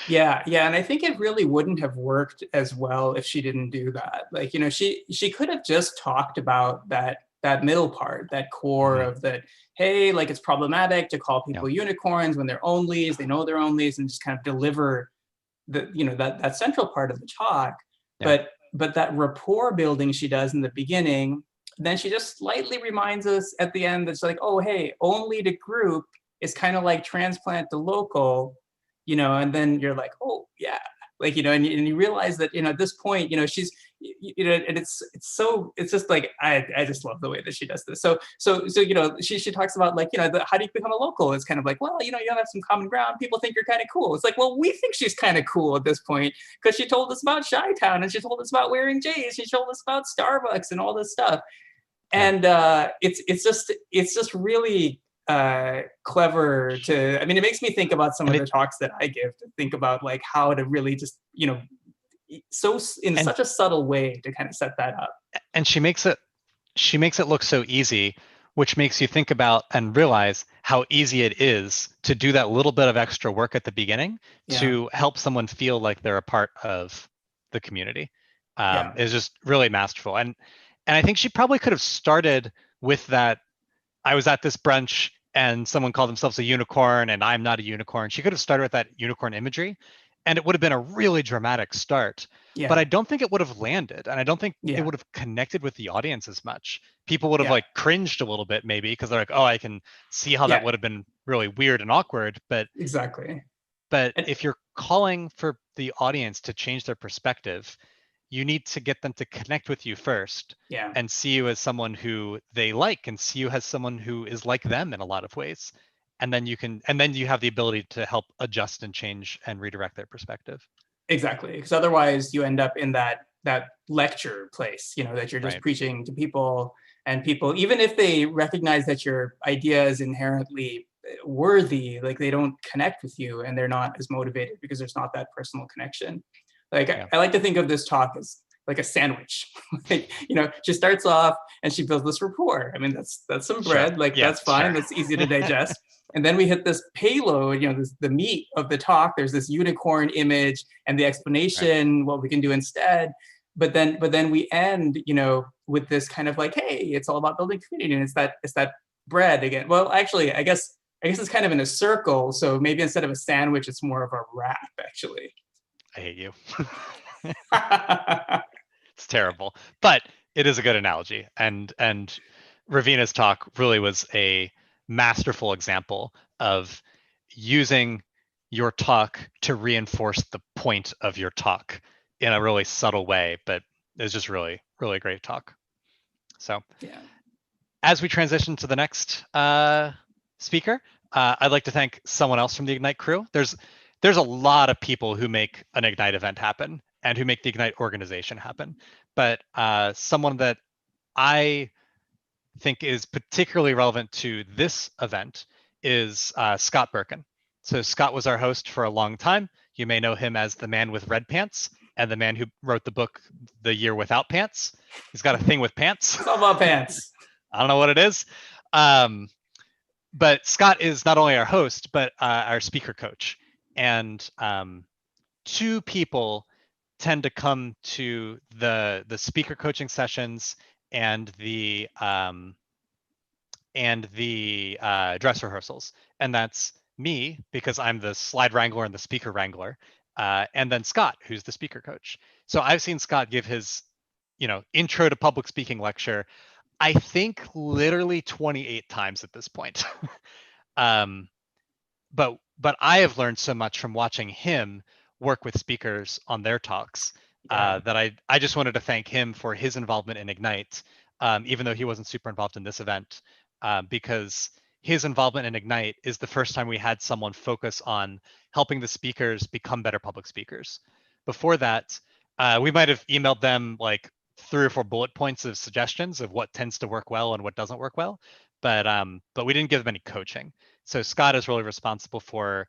Yeah, and I think it really wouldn't have worked as well if she didn't do that. Like, she could have just talked about that middle part, that core of that, hey, like, it's problematic to call people unicorns when they're onlys, they know they're onlys, and just kind of deliver that central part of the talk. Yeah. But that rapport building she does in the beginning, then she just slightly reminds us at the end that's like, oh, hey, only to group is kind of like transplant to local, and then you're like, oh yeah, like, and you realize that, at this point, she's, and it's just like, I just love the way that she does this. So she talks about, like, how do you become a local? It's kind of like, well, you have some common ground. People think you're kind of cool. It's like, well, we think she's kind of cool at this point because she told us about Chi-Town, and she told us about wearing J's. She told us about Starbucks and all this stuff. And it's just really clever to, it makes me think about some of the talks that I give, to think about, like, how to really just, such a subtle way to kind of set that up. And she makes it look so easy, which makes you think about and realize how easy it is to do that little bit of extra work at the beginning to help someone feel like they're a part of the community. Is just really masterful. And I think she probably could have started with that. I was at this brunch and someone called themselves a unicorn and I'm not a unicorn. She could have started with that unicorn imagery and it would have been a really dramatic start. Yeah. But I don't think it would have landed. And I don't think it would have connected with the audience as much. People would have like cringed a little bit maybe because they're like, oh, I can see how that would have been really weird and awkward. But exactly. But if you're calling for the audience to change their perspective, you need to get them to connect with you first and see you as someone who they like and see you as someone who is like them in a lot of ways. And then you have the ability to help adjust and change and redirect their perspective. Exactly. Because otherwise you end up in that lecture place, that you're just preaching to people, and people, even if they recognize that your idea is inherently worthy, like, they don't connect with you and they're not as motivated because there's not that personal connection. Like, I like to think of this talk as like a sandwich. Like, she starts off and she builds this rapport. That's some bread. Like, that's fine. That's easy to digest. And then we hit this payload, the meat of the talk. There's this unicorn image and the explanation, what we can do instead. But then we end, with this kind of like, hey, it's all about building community, and it's that bread again. Well, actually, I guess it's kind of in a circle. So maybe instead of a sandwich, it's more of a wrap, actually. I hate you. It's terrible, but it is a good analogy. And Rovina's talk really was a masterful example of using your talk to reinforce the point of your talk in a really subtle way, but it's just really, really great talk. So as we transition to the next speaker, I'd like to thank someone else from the Ignite crew. There's a lot of people who make an Ignite event happen and who make the Ignite organization happen. But someone that I think is particularly relevant to this event is Scott Birkin. So Scott was our host for a long time. You may know him as the man with red pants and the man who wrote the book, The Year Without Pants. He's got a thing with pants. It's all about pants. I don't know what it is. But Scott is not only our host, but our speaker coach. And two people tend to come to the speaker coaching sessions and the and the dress rehearsals. And that's me, because I'm the slide wrangler and the speaker wrangler, and then Scott, who's the speaker coach. So I've seen Scott give his, intro to public speaking lecture, I think literally 28 times at this point. But I have learned so much from watching him work with speakers on their talks that I just wanted to thank him for his involvement in Ignite, even though he wasn't super involved in this event, because his involvement in Ignite is the first time we had someone focus on helping the speakers become better public speakers. Before that, we might have emailed them like 3 or 4 bullet points of suggestions of what tends to work well and what doesn't work well, but we didn't give them any coaching. So Scott is really responsible for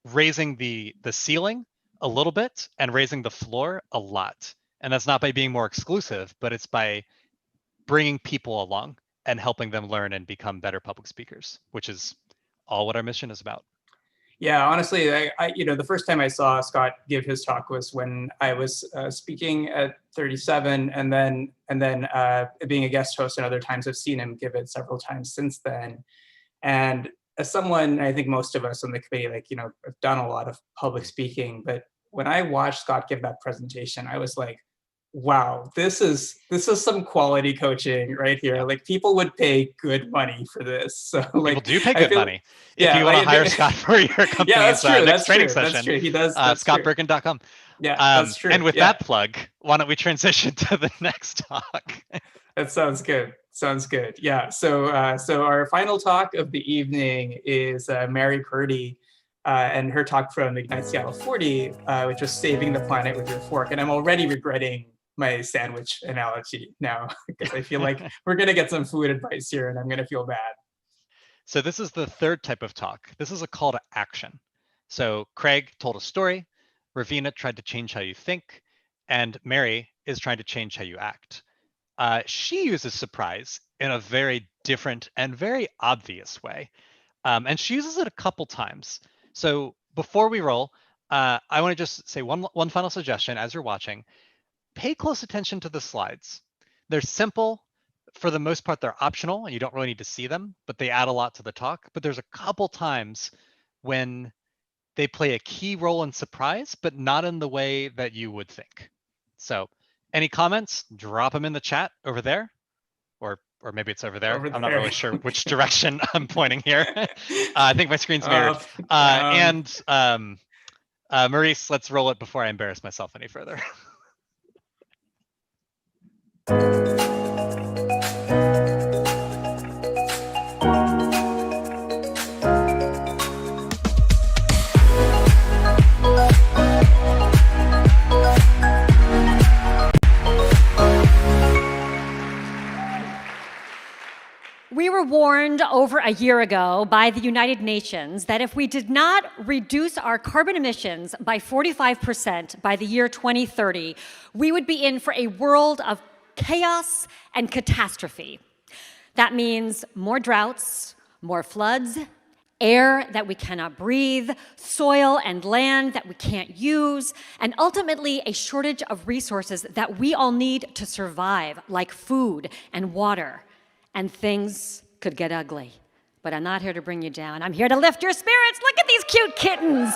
raising the ceiling a little bit and raising the floor a lot. And that's not by being more exclusive, but it's by bringing people along and helping them learn and become better public speakers, which is all what our mission is about. Yeah, honestly, I the first time I saw Scott give his talk was when I was speaking at 37, and then being a guest host, and other times I've seen him give it several times since then. And as someone, I think most of us on the committee, have done a lot of public speaking, but when I watched Scott give that presentation, I was like, wow, this is some quality coaching right here. Like, people would pay good money for this. So people do pay good money. If you want to hire Scott for your company's next training session, that's true. He does. ScottBergen.com. Yeah, that's true. And with that plug, why don't we transition to the next talk? That sounds good. Sounds good. Yeah. So our final talk of the evening is Mary Purdy, and her talk from the Ignite Seattle 40, which was saving the planet with your fork. And I'm already regretting my sandwich analogy now, because I feel like we're going to get some food advice here and I'm going to feel bad. So this is the third type of talk. This is a call to action. So Craig told a story, Rovina tried to change how you think, and Mary is trying to change how you act. She uses surprise in a very different and very obvious way. And she uses it a couple times. So before we roll, I want to just say one final suggestion as you're watching. Pay close attention to the slides. They're simple. For the most part, they're optional and you don't really need to see them, but they add a lot to the talk. But there's a couple times when they play a key role in surprise, but not in the way that you would think. So any comments, drop them in the chat over there, or maybe it's over there. I'm not really sure which direction I'm pointing here. I think my screen's mirrored. Maurice, let's roll it before I embarrass myself any further. We were warned over a year ago by the United Nations that if we did not reduce our carbon emissions by 45% by the year 2030, we would be in for a world of chaos and catastrophe. That means more droughts, more floods, air that we cannot breathe, soil and land that we can't use, and ultimately a shortage of resources that we all need to survive, like food and water. And things could get ugly. But I'm not here to bring you down. I'm here to lift your spirits. Look at these cute kittens.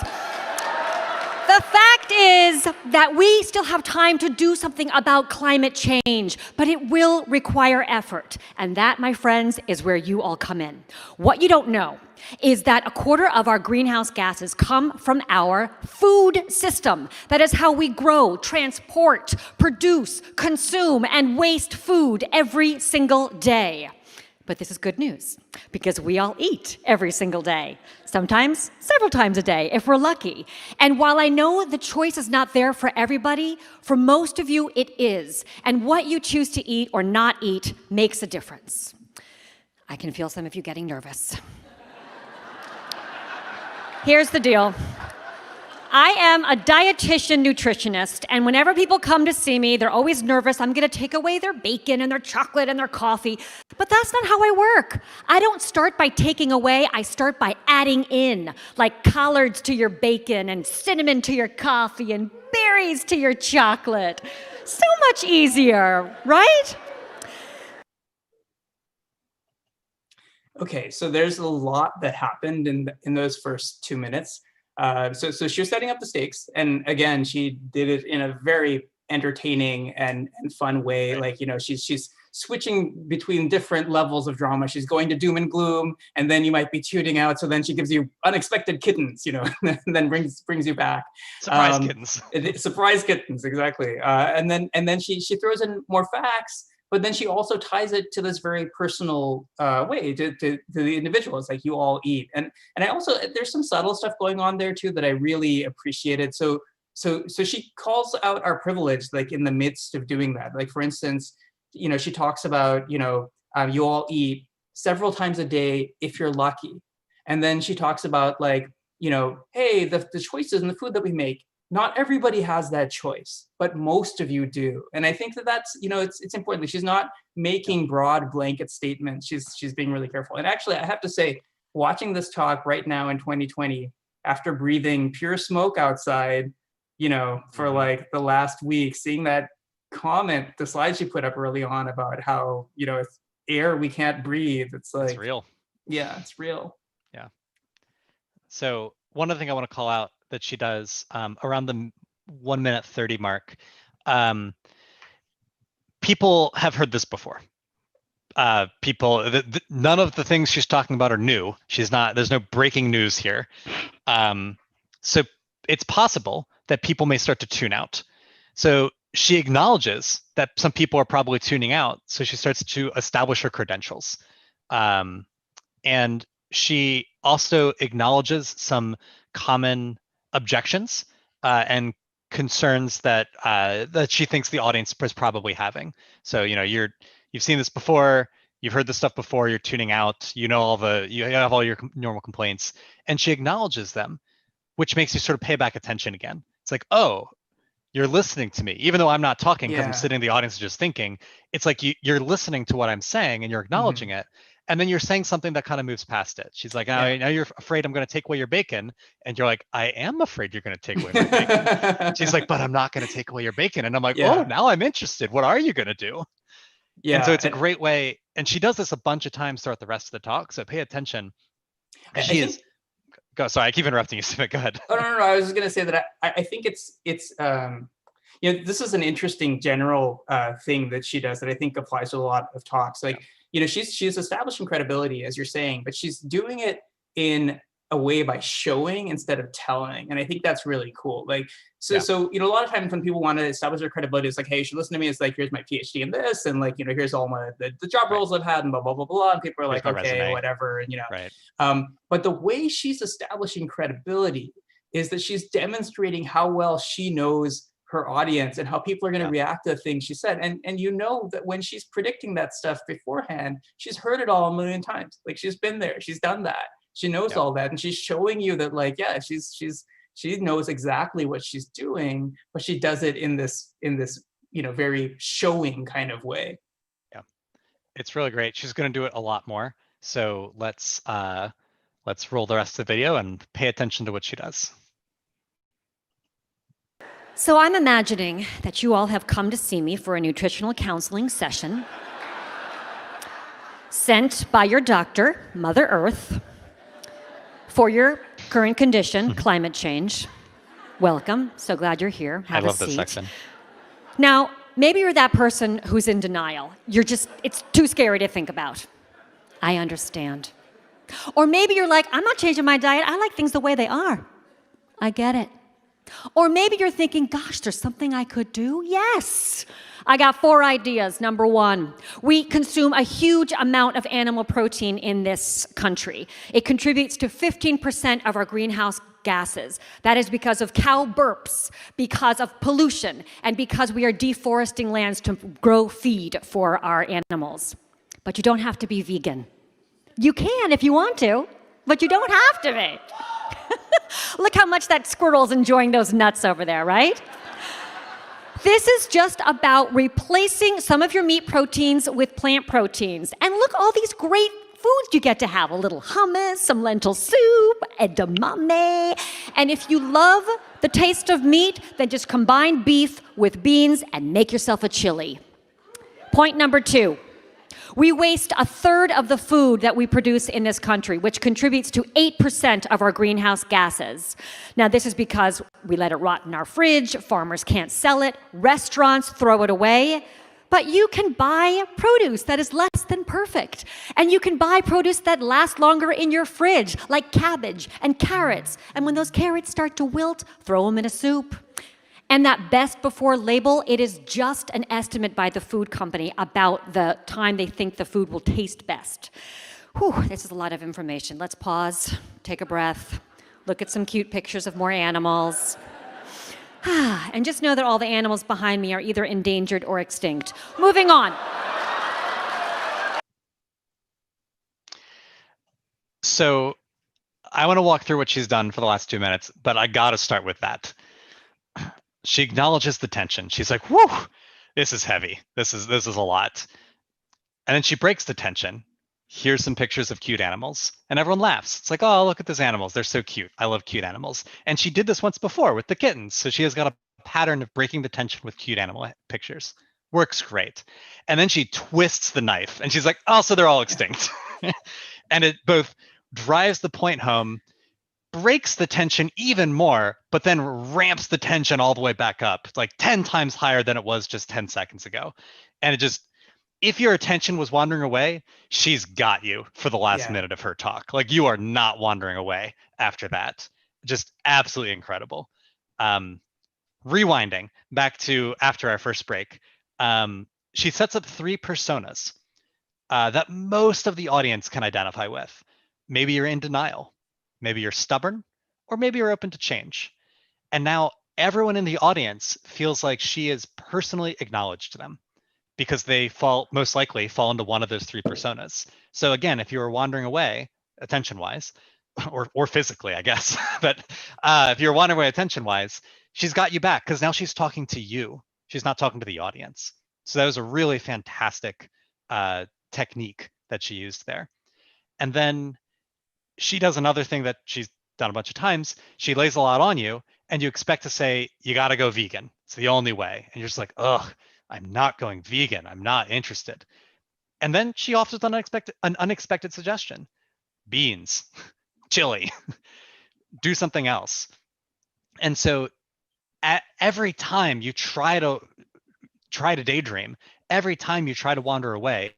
The fact is that we still have time to do something about climate change, but it will require effort. And that, my friends, is where you all come in. What you don't know is that 1/4 of our greenhouse gases come from our food system. That is how we grow, transport, produce, consume, and waste food every single day. But this is good news, because we all eat every single day, sometimes several times a day, if we're lucky. And while I know the choice is not there for everybody, for most of you it is. And what you choose to eat or not eat makes a difference. I can feel some of you getting nervous. Here's the deal. I am a dietitian nutritionist, and whenever people come to see me, they're always nervous. I'm going to take away their bacon and their chocolate and their coffee. But that's not how I work. I don't start by taking away. I start by adding in, like collards to your bacon and cinnamon to your coffee and berries to your chocolate. So much easier, right? Okay, so there's a lot that happened in those first 2 minutes. So she was setting up the stakes, and again, she did it in a very entertaining and fun way. Right. Like, you know, she's switching between different levels of drama. She's going to doom and gloom, and then you might be tuning out. So then she gives you unexpected kittens, you know, and then brings you back. Surprise kittens. Surprise kittens, exactly. And then she throws in more facts, but then she also ties it to this very personal way to the individual. It's like, you all eat, and I also, there's some subtle stuff going on there too that I really appreciated. So she calls out our privilege, like in the midst of doing that. Like, for instance, you know, she talks about, you know, you all eat several times a day if you're lucky, and then she talks about, like, you know, hey, the choices in the food that we make, not everybody has that choice, but most of you do. And I think that's, you know, it's important. She's not making broad blanket statements. She's being really careful. And actually, I have to say, watching this talk right now in 2020, after breathing pure smoke outside, you know, for like the last week, seeing that comment, the slide she put up early on about how, you know, it's air we can't breathe. It's like, It's real. Yeah, it's real. Yeah. So one other thing I want to call out that she does around the 1 minute 30 mark, people have heard this before. None of the things she's talking about are new. There's no breaking news here. So it's possible that people may start to tune out. So she acknowledges that some people are probably tuning out. So she starts to establish her credentials. And she also acknowledges some common objections and concerns that she thinks the audience is probably having. So, you know, you've seen this before, you've heard this stuff before, you're tuning out, you have all your normal complaints, and she acknowledges them, which makes you sort of pay back attention again. It's like, oh, you're listening to me, even though I'm not talking because I'm sitting in the audience just thinking. It's like you're listening to what I'm saying and you're acknowledging it. And then you're saying something that kind of moves past it. She's like, now you're afraid I'm going to take away your bacon. And you're like, I am afraid you're going to take away my bacon. She's like, but I'm not going to take away your bacon. And I'm like, oh, now I'm interested. What are you going to do? Yeah. And so it's a great way. And she does this a bunch of times throughout the rest of the talk. So pay attention. And sorry, I keep interrupting you, Sumit. Go ahead. Oh, no. I was just going to say that I think it's you know, this is an interesting general thing that she does that I think applies to a lot of talks. Like, you know, she's establishing credibility, as you're saying, but she's doing it in a way by showing instead of telling. And I think that's really cool. Like, so, you know, a lot of times when people want to establish their credibility, it's like, hey, you should listen to me. It's like, here's my PhD in this. And like, you know, here's all the job roles I've had and blah, blah, blah, blah. And people are like, okay, resume. Whatever. And, you know, but the way she's establishing credibility is that she's demonstrating how well she knows her audience and how people are going to react to the things she said. And you know that when she's predicting that stuff beforehand, she's heard it all a million times. Like, she's been there, she's done that. She knows all that. And she's showing you that, like, she knows exactly what she's doing, but she does it in this, you know, very showing kind of way. Yeah. It's really great. She's going to do it a lot more. So let's roll the rest of the video and pay attention to what she does. So I'm imagining that you all have come to see me for a nutritional counseling session sent by your doctor, Mother Earth, for your current condition, climate change. Welcome. So glad you're here. Have a seat. I love this section. Now, maybe you're that person who's in denial. It's too scary to think about. I understand. Or maybe you're like, I'm not changing my diet. I like things the way they are. I get it. Or maybe you're thinking, gosh, there's something I could do? Yes. I got 4 ideas. Number 1, we consume a huge amount of animal protein in this country. It contributes to 15% of our greenhouse gases. That is because of cow burps, because of pollution, and because we are deforesting lands to grow feed for our animals. But you don't have to be vegan. You can if you want to, but you don't have to be. Look how much that squirrel's enjoying those nuts over there, right? This is just about replacing some of your meat proteins with plant proteins. And look, all these great foods you get to have. A little hummus, some lentil soup, edamame. And if you love the taste of meat, then just combine beef with beans and make yourself a chili. Point number 2. We waste a third of the food that we produce in this country, which contributes to 8% of our greenhouse gases. Now, this is because we let it rot in our fridge, farmers can't sell it, restaurants throw it away. But you can buy produce that is less than perfect. And you can buy produce that lasts longer in your fridge, like cabbage and carrots. And when those carrots start to wilt, throw them in a soup. And that best before label, it is just an estimate by the food company about the time they think the food will taste best. Whew, this is a lot of information. Let's pause, take a breath, look at some cute pictures of more animals. And just know that all the animals behind me are either endangered or extinct. Moving on. So I want to walk through what she's done for the last 2 minutes, but I got to start with that. She acknowledges the tension. She's like, whew, this is heavy. This is a lot. And then she breaks the tension. Here's some pictures of cute animals. And everyone laughs. It's like, oh, look at those animals. They're so cute. I love cute animals. And she did this once before with the kittens. So she has got a pattern of breaking the tension with cute animal pictures. Works great. And then she twists the knife and she's like, oh, so they're all extinct. And it both drives the point home, breaks the tension even more, but then ramps the tension all the way back up. It's like 10 times higher than it was just 10 seconds ago. And it just, if your attention was wandering away, she's got you for the last minute of her talk. Like, you are not wandering away after that. Just absolutely incredible. Rewinding back to after our first break, she sets up 3 personas that most of the audience can identify with. Maybe you're in denial, maybe you're stubborn, or maybe you're open to change. And now everyone in the audience feels like she is personally acknowledged them, because they most likely fall into one of those 3 personas. So again, if you were wandering away, attention-wise, or physically, I guess, but if you're wandering away attention-wise, she's got you back, because now she's talking to you. She's not talking to the audience. So that was a really fantastic technique that she used there. And then she does another thing that she's done a bunch of times. She lays a lot on you, and you expect to say, you got to go vegan. It's the only way. And you're just like, ugh, I'm not going vegan. I'm not interested. And then she offers an unexpected suggestion. Beans, chili, do something else. And so every time you try to daydream, every time you try to wander away,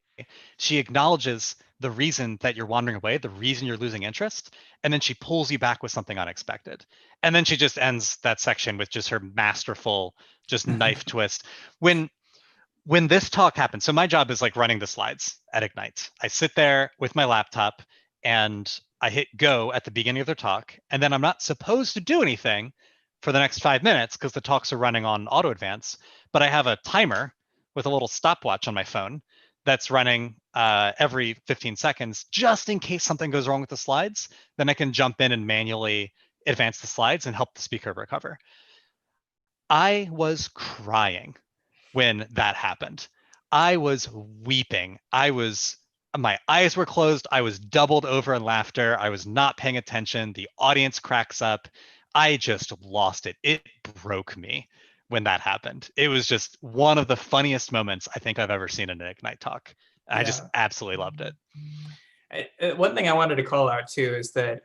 she acknowledges the reason that you're wandering away, the reason you're losing interest, and then she pulls you back with something unexpected. And then she just ends that section with just her masterful, just knife twist. When this talk happens, so my job is like running the slides at Ignite. I sit there with my laptop and I hit go at the beginning of their talk, and then I'm not supposed to do anything for the next 5 minutes because the talks are running on auto advance, but I have a timer with a little stopwatch on my phone that's running every 15 seconds, just in case something goes wrong with the slides. Then I can jump in and manually advance the slides and help the speaker recover. I was crying when that happened. I was weeping. My eyes were closed. I was doubled over in laughter. I was not paying attention. The audience cracks up. I just lost it. It broke me when that happened. It was just one of the funniest moments I think I've ever seen in an Ignite talk. I just absolutely loved it. One thing I wanted to call out too is that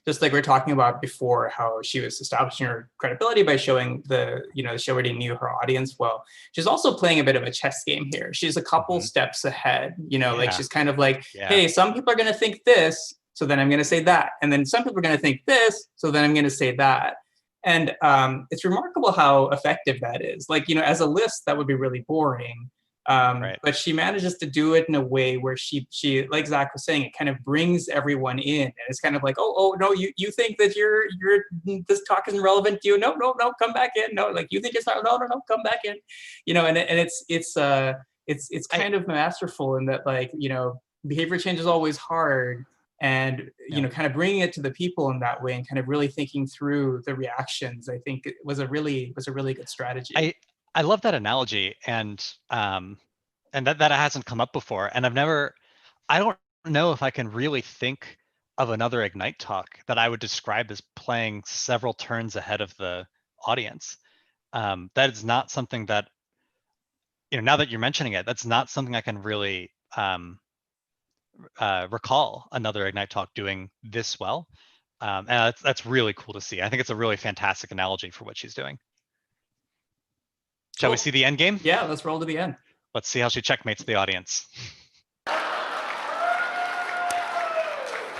just like we were talking about before, how she was establishing her credibility by showing the she already knew her audience well. She's also playing a bit of a chess game here. She's a couple steps ahead. Like she's kind of like, hey, some people are going to think this, so then I'm going to say that, and then some people are going to think this, so then I'm going to say that. And it's remarkable how effective that is. Like, as a list, that would be really boring. Right. But she manages to do it in a way where she, like Zach was saying, it kind of brings everyone in. And it's kind of like, oh no, you think that this talk isn't relevant to you? No, come back in. No, like you think it's not. No, come back in. And it's kind of masterful in that, like, behavior change is always hard. And kind of bringing it to the people in that way, and kind of really thinking through the reactions, I think it was a really good strategy. I love that analogy, and that hasn't come up before. And I don't know if I can really think of another Ignite talk that I would describe as playing several turns ahead of the audience. That is not something that, now that you're mentioning it, that's not something I can really recall another Ignite talk doing this well. And that's really cool to see. I think it's a really fantastic analogy for what she's doing. Shall we see the end game? Yeah, let's roll to the end. Let's see how she checkmates the audience.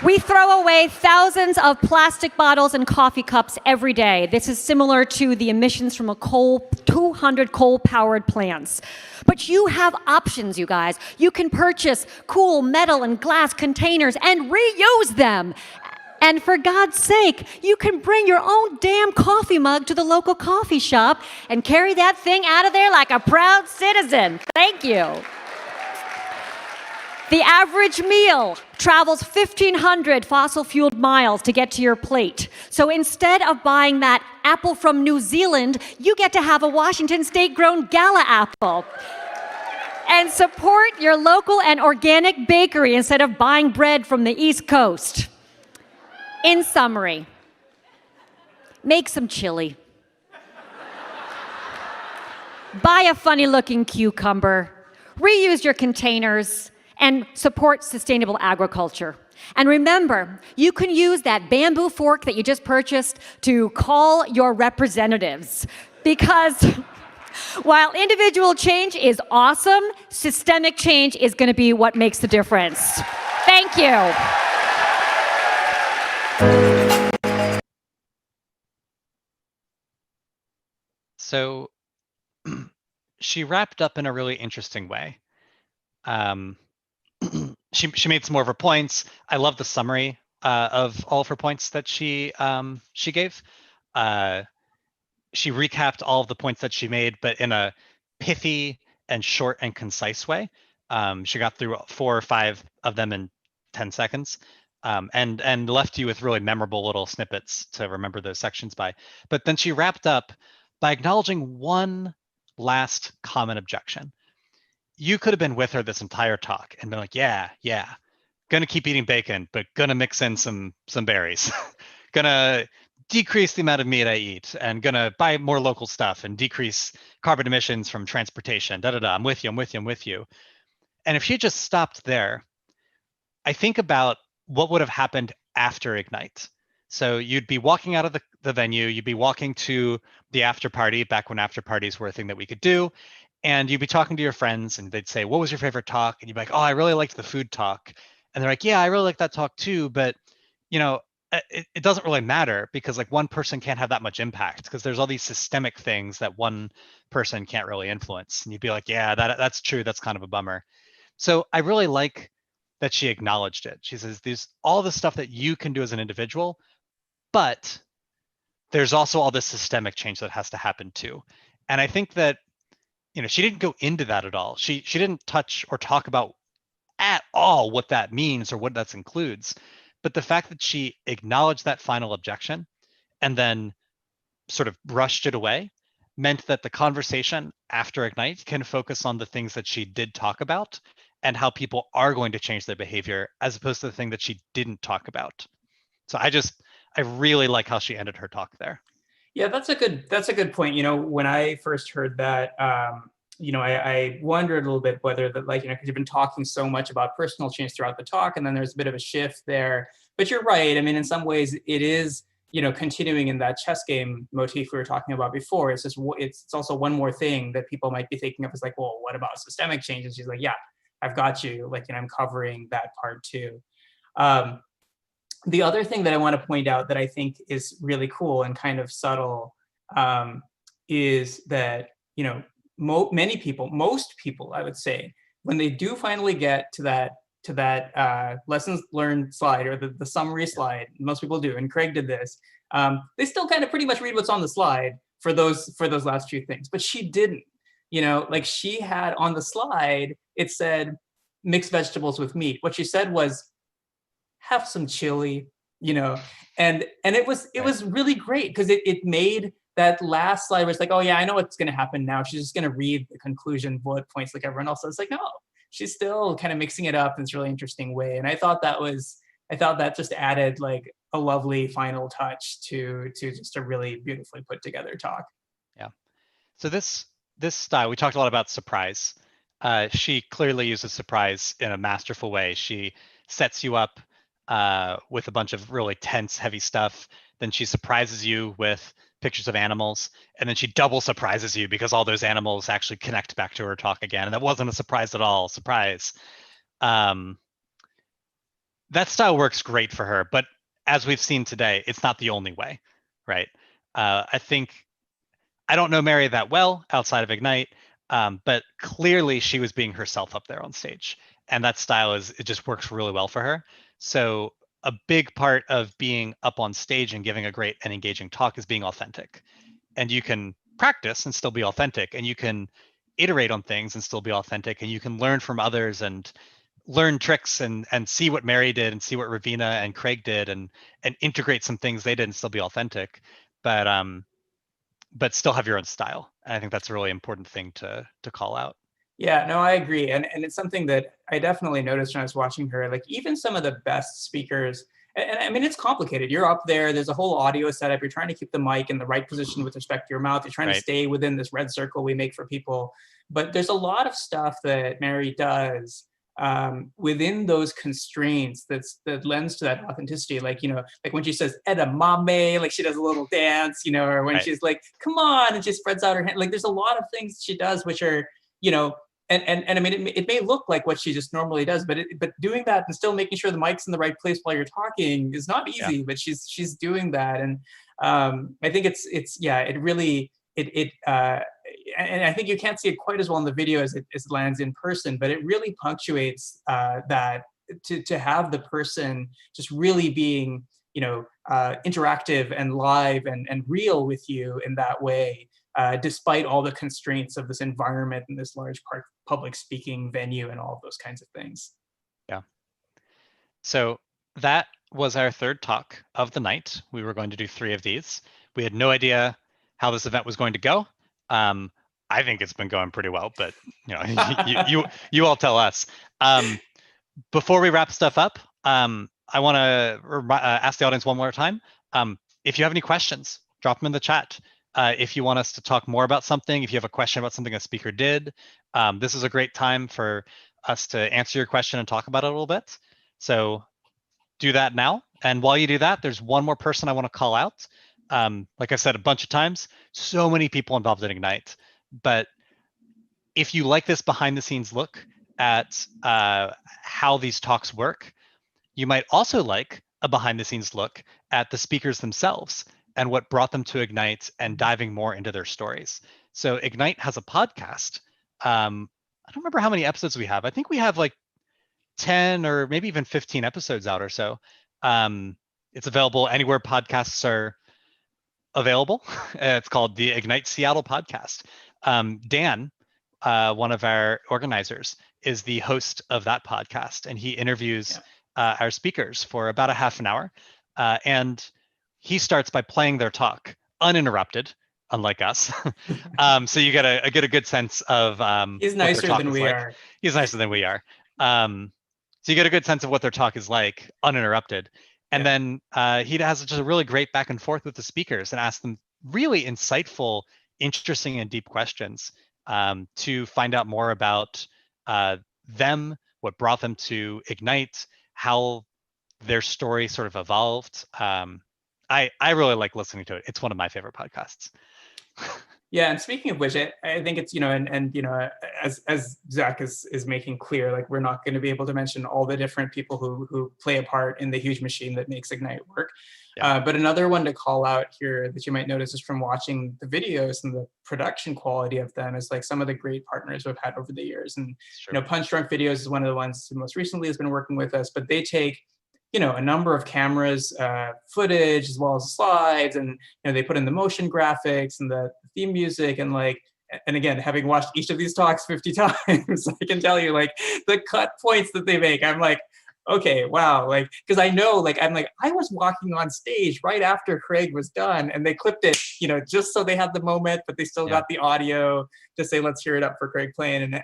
We throw away thousands of plastic bottles and coffee cups every day. This is similar to the emissions from 200 coal-powered plants. But you have options, you guys. You can purchase cool metal and glass containers and reuse them. And for God's sake, you can bring your own damn coffee mug to the local coffee shop and carry that thing out of there like a proud citizen. Thank you. The average meal travels 1,500 fossil-fueled miles to get to your plate. So instead of buying that apple from New Zealand, you get to have a Washington State-grown Gala apple. And support your local and organic bakery instead of buying bread from the East Coast. In summary, make some chili. Buy a funny-looking cucumber. Reuse your containers. And support sustainable agriculture. And remember, you can use that bamboo fork that you just purchased to call your representatives. Because while individual change is awesome, systemic change is going to be what makes the difference. Thank you. So she wrapped up in a really interesting way. She made some more of her points. I love the summary of all of her points that she gave. She recapped all of the points that she made, but in a pithy and short and concise way. She got through 4 or 5 of them in 10 seconds, and left you with really memorable little snippets to remember those sections by. But then she wrapped up by acknowledging one last common objection. You could have been with her this entire talk and been like, yeah, gonna keep eating bacon, but gonna mix in some berries. Gonna decrease the amount of meat I eat and gonna buy more local stuff and decrease carbon emissions from transportation, I'm with you. And if she just stopped there, I think about what would have happened after Ignite. So you'd be walking out of the venue, you'd be walking to the after party, back when after parties were a thing that we could do. And you'd be talking to your friends and they'd say, what was your favorite talk? And you'd be like, oh, I really liked the food talk. And they're like, yeah, I really like that talk too. But, it doesn't really matter because like one person can't have that much impact because there's all these systemic things that one person can't really influence. And you'd be like, yeah, that's true. That's kind of a bummer. So I really like that she acknowledged it. She says, there's all the stuff that you can do as an individual, but there's also all this systemic change that has to happen too. And I think that she didn't go into that at all. She didn't touch or talk about at all what that means or what that includes. But the fact that she acknowledged that final objection and then sort of brushed it away meant that the conversation after Ignite can focus on the things that she did talk about and how people are going to change their behavior as opposed to the thing that she didn't talk about. So I really like how she ended her talk there. Yeah, that's a good point. When I first heard that, I wondered a little bit whether that, because you've been talking so much about personal change throughout the talk, and then there's a bit of a shift there. But you're right. I mean, in some ways, it is, continuing in that chess game motif we were talking about before. It's just, it's also one more thing that people might be thinking of as like, well, what about systemic change? And she's like, yeah, I've got you. I'm covering that part too. The other thing that I want to point out that I think is really cool and kind of subtle is that, most people, I would say, when they do finally get to that lessons learned slide or the summary slide, most people do, and Craig did this, they still kind of pretty much read what's on the slide for those last few things. But she didn't, she had on the slide, it said, mix vegetables with meat. What she said was, have some chili, and it was really great because it made that last slide where it's like, oh yeah, I know what's going to happen now. She's just going to read the conclusion bullet points like everyone else. So it's like, no, she's still kind of mixing it up in this really interesting way. And I thought that just added like a lovely final touch to just a really beautifully put together talk. Yeah. So this style, we talked a lot about surprise. She clearly uses surprise in a masterful way. She sets you up with a bunch of really tense, heavy stuff. Then she surprises you with pictures of animals, and then she double surprises you because all those animals actually connect back to her talk again. And that wasn't a surprise at all. Surprise. That style works great for her, but as we've seen today, it's not the only way, right? I think I don't know Mary that well outside of Ignite, but clearly she was being herself up there on stage, and that style it just works really well for her. So a big part of being up on stage and giving a great and engaging talk is being authentic, and you can practice and still be authentic, and you can iterate on things and still be authentic, and you can learn from others and learn tricks and see what Mary did and see what Rovina and Craig did and integrate some things they did and still be authentic, but still have your own style. And I think that's a really important thing to call out. Yeah, no, I agree. And it's something that I definitely noticed when I was watching her, like even some of the best speakers, and I mean, it's complicated. You're up there, there's a whole audio setup. You're trying to keep the mic in the right position with respect to your mouth. You're trying to stay within this red circle we make for people. But there's a lot of stuff that Mary does within those constraints that lends to that authenticity. Like, you know, like when she says edamame, like she does a little dance, you know, or when she's like, come on, and she spreads out her hand. Like there's a lot of things she does which are, you know, and I mean, it may look like what she just normally does, but doing that and still making sure the mic's in the right place while you're talking is not easy. But she's doing that, and I think it really and I think you can't see it quite as well in the video as it lands in person, but it really punctuates that to have the person just really being, you know, interactive and live and real with you in that way. Despite all the constraints of this environment and this large public speaking venue and all of those kinds of things. Yeah. So that was our third talk of the night. We were going to do 3 of these. We had no idea how this event was going to go. I think it's been going pretty well, but you know, you all tell us. Before we wrap stuff up, I want to ask the audience one more time. If you have any questions, drop them in the chat. If you want us to talk more about something, if you have a question about something a speaker did, this is a great time for us to answer your question and talk about it a little bit. So do that now. And while you do that, there's one more person I want to call out. Like I've said a bunch of times, so many people involved in Ignite. But if you like this behind the scenes look at how these talks work, you might also like a behind the scenes look at the speakers themselves and what brought them to Ignite and diving more into their stories. So Ignite has a podcast. I don't remember how many episodes we have. I think we have like 10 or maybe even 15 episodes out or so. It's available anywhere podcasts are available. It's called the Ignite Seattle podcast. Dan, one of our organizers, is the host of that podcast, and he interviews our speakers for about a half an hour. And he starts by playing their talk uninterrupted, unlike us. So you get a good sense of he's nicer than we are. He's nicer than we are. So you get a good sense of what their talk is like uninterrupted. And then he has just a really great back and forth with the speakers and asks them really insightful, interesting, and deep questions to find out more about them, what brought them to Ignite, how their story sort of evolved. I really like listening to it. It's one of my favorite podcasts. Yeah, and speaking of which, I think it's, you know, and you know, as Zach is making clear, like we're not going to be able to mention all the different people who play a part in the huge machine that makes Ignite work. But another one to call out here that you might notice is from watching the videos and the production quality of them is like some of the great partners we've had over the years. And you know, Punch Drunk Videos is one of the ones who most recently has been working with us, but they take, you know, a number of cameras, footage, as well as slides, and you know, they put in the motion graphics and the theme music, and like, and again, having watched each of these talks 50 times, I can tell you like the cut points that they make. I'm like, okay, wow, like, because I know, like, I'm like, I was walking on stage right after Craig was done, and they clipped it, you know, just so they had the moment, but they still got the audio to say, let's hear it up for Craig playing, and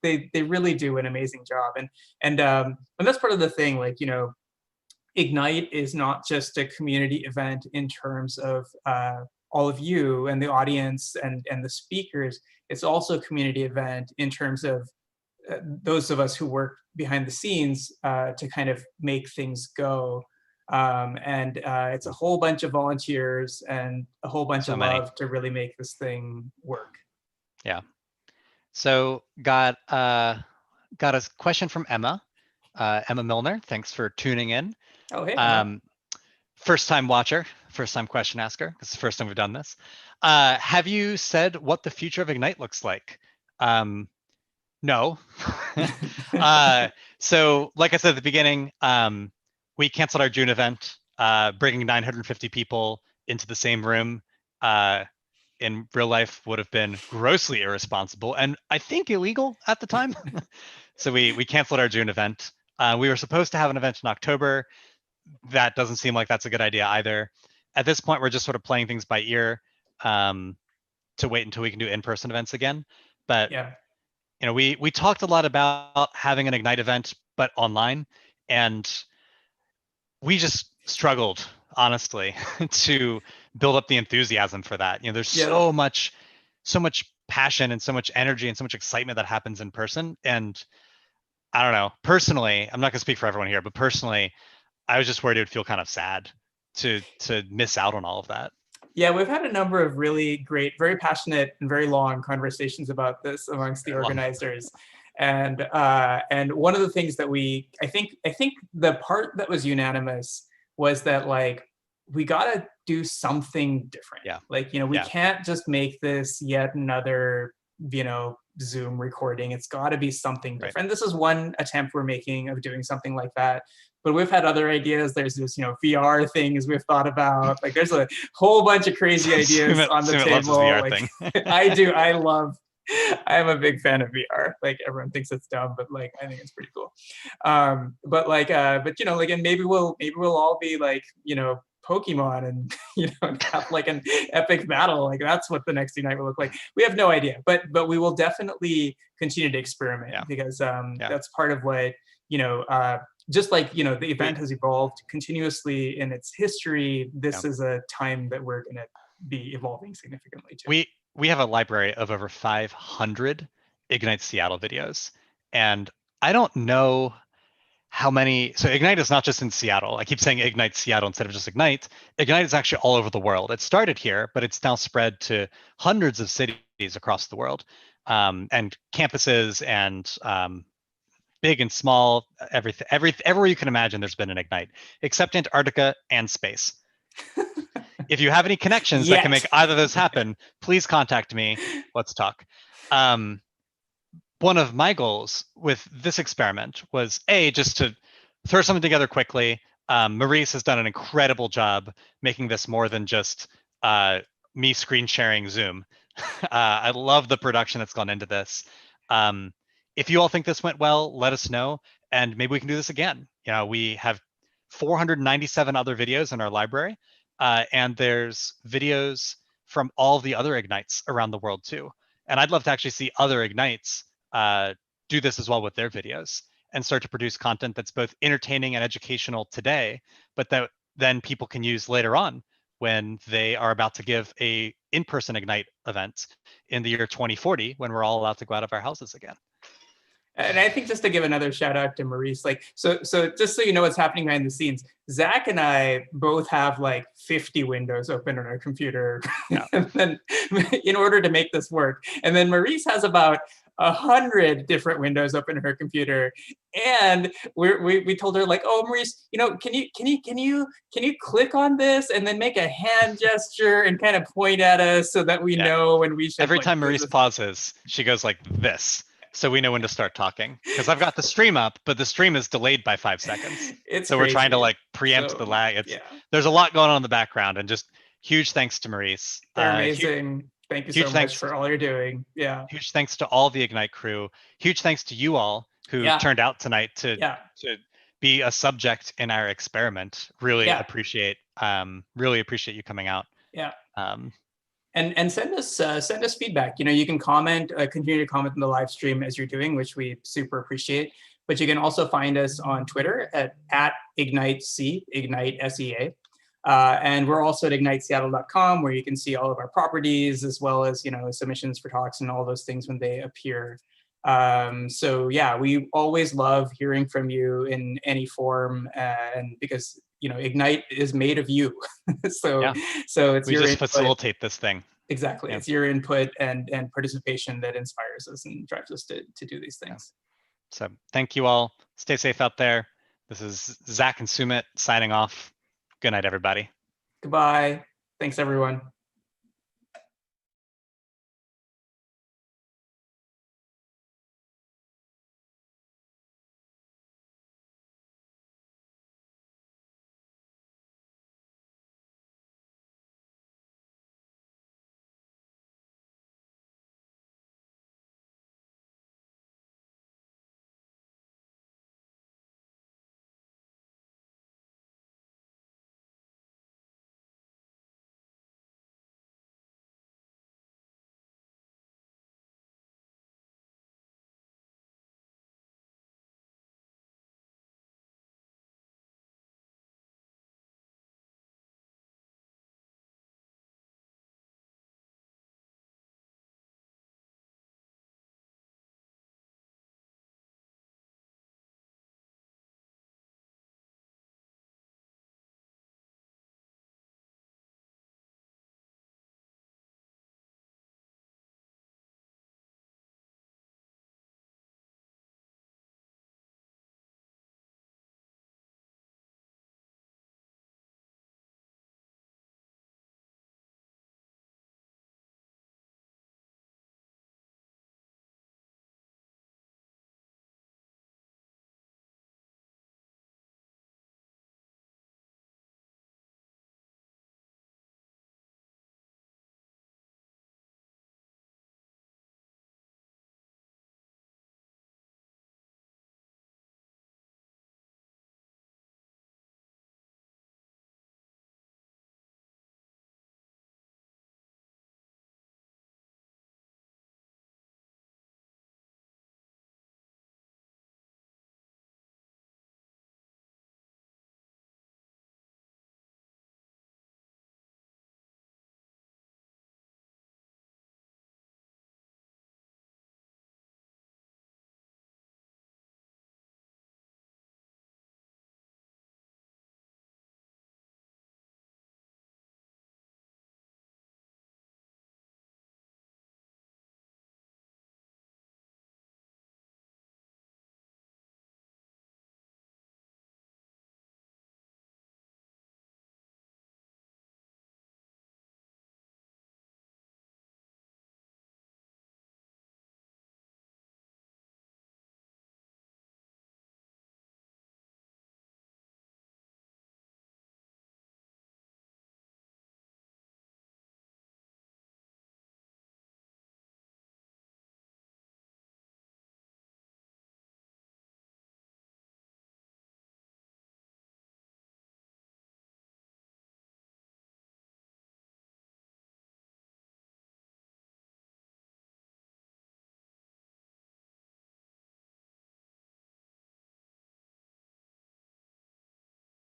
they really do an amazing job, and that's part of the thing, like, you know, Ignite is not just a community event in terms of all of you and the audience and the speakers. It's also a community event in terms of those of us who work behind the scenes to kind of make things go. It's a whole bunch of volunteers and a whole bunch of love to really make this thing work. Yeah. So got a question from Emma. Emma Milner, thanks for tuning in. Oh, hey, Emma. First time watcher, first time question asker. This is the first time we've done this. Have you said what the future of Ignite looks like? No. So like I said at the beginning, we canceled our June event, bringing 950 people into the same room in real life would have been grossly irresponsible and I think illegal at the time. So we canceled our June event. We were supposed to have an event in October. That doesn't seem like that's a good idea either. At this point, we're just sort of playing things by ear to wait until we can do in-person events again. But yeah, you know, we talked a lot about having an Ignite event, but online, and we just struggled, honestly, to build up the enthusiasm for that. You know, there's so much passion and so much energy and so much excitement that happens in person. And I don't know, personally, I'm not gonna speak for everyone here, but personally, I was just worried it would feel kind of sad to miss out on all of that. Yeah, we've had a number of really great, very passionate and very long conversations about this amongst the organizers. And one of the things that I think the part that was unanimous was that like, we gotta do something different. Yeah. Like, you know, we can't just make this yet another, you know, Zoom recording. It's gotta be something different. Right. This is one attempt we're making of doing something like that. But we've had other ideas. There's this, you know, VR things we've thought about. Like, there's a whole bunch of crazy ideas on the table. Loves his VR like, thing. I do. I'm a big fan of VR. Like, everyone thinks it's dumb, but like, I think it's pretty cool. But you know, like, and maybe we'll all be like, you know, Pokemon and, you know, have like an epic battle. Like, that's what the next Ignite will look like. We have no idea, but we will definitely continue to experiment because that's part of what, you know, just like, you know, the event has evolved continuously in its history. This is a time that we're going to be evolving significantly too. We have a library of over 500 Ignite Seattle videos, and I don't know how many. So Ignite is not just in Seattle. I keep saying Ignite Seattle instead of just Ignite. Ignite is actually all over the world. It started here, but it's now spread to hundreds of cities across the world, and campuses and big and small, everywhere you can imagine there's been an Ignite, except Antarctica and space. If you have any connections that can make either of those happen, please contact me. Let's talk. One of my goals with this experiment was just to throw something together quickly. Maurice has done an incredible job making this more than just me screen sharing Zoom. I love the production that's gone into this. If you all think this went well, let us know, and maybe we can do this again. You know, we have 497 other videos in our library, and there's videos from all the other Ignites around the world too. And I'd love to actually see other Ignites do this as well with their videos and start to produce content that's both entertaining and educational today, but that then people can use later on when they are about to give a in-person Ignite event in the year 2040, when we're all allowed to go out of our houses again. And I think just to give another shout out to Maurice, like, so just so you know what's happening behind the scenes, Zach and I both have like 50 windows open on our computer and then, in order to make this work. And then Maurice has about 100 different windows open on her computer. And we told her like, oh, Maurice, you know, can you click on this and then make a hand gesture and kind of point at us so that we know when we should. Every time Maurice pauses, she goes like this. So we know when to start talking, because I've got the stream up, but the stream is delayed by 5 seconds. So we're trying to like preempt the lag. There's a lot going on in the background, and just huge thanks to Maurice. They're amazing. Thank you so much for all you're doing. Yeah. Huge thanks to all the Ignite crew. Huge thanks to you all who turned out tonight to be a subject in our experiment. Really appreciate you coming out. Yeah. And send us feedback. You know, you can comment, continue to comment in the live stream as you're doing, which we super appreciate. But you can also find us on Twitter at IgniteC, Ignite SEA. And we're also at igniteseattle.com, where you can see all of our properties, as well as, submissions for talks and all those things when they appear. So yeah, we always love hearing from you in any form, and because Ignite is made of you. so it's we your just input. facilitate this thing. Exactly. It's your input and participation that inspires us and drives us to do these things. So thank you all. Stay safe out there. This is Zach and Sumit signing off. Good night, everybody. Goodbye. Thanks, everyone.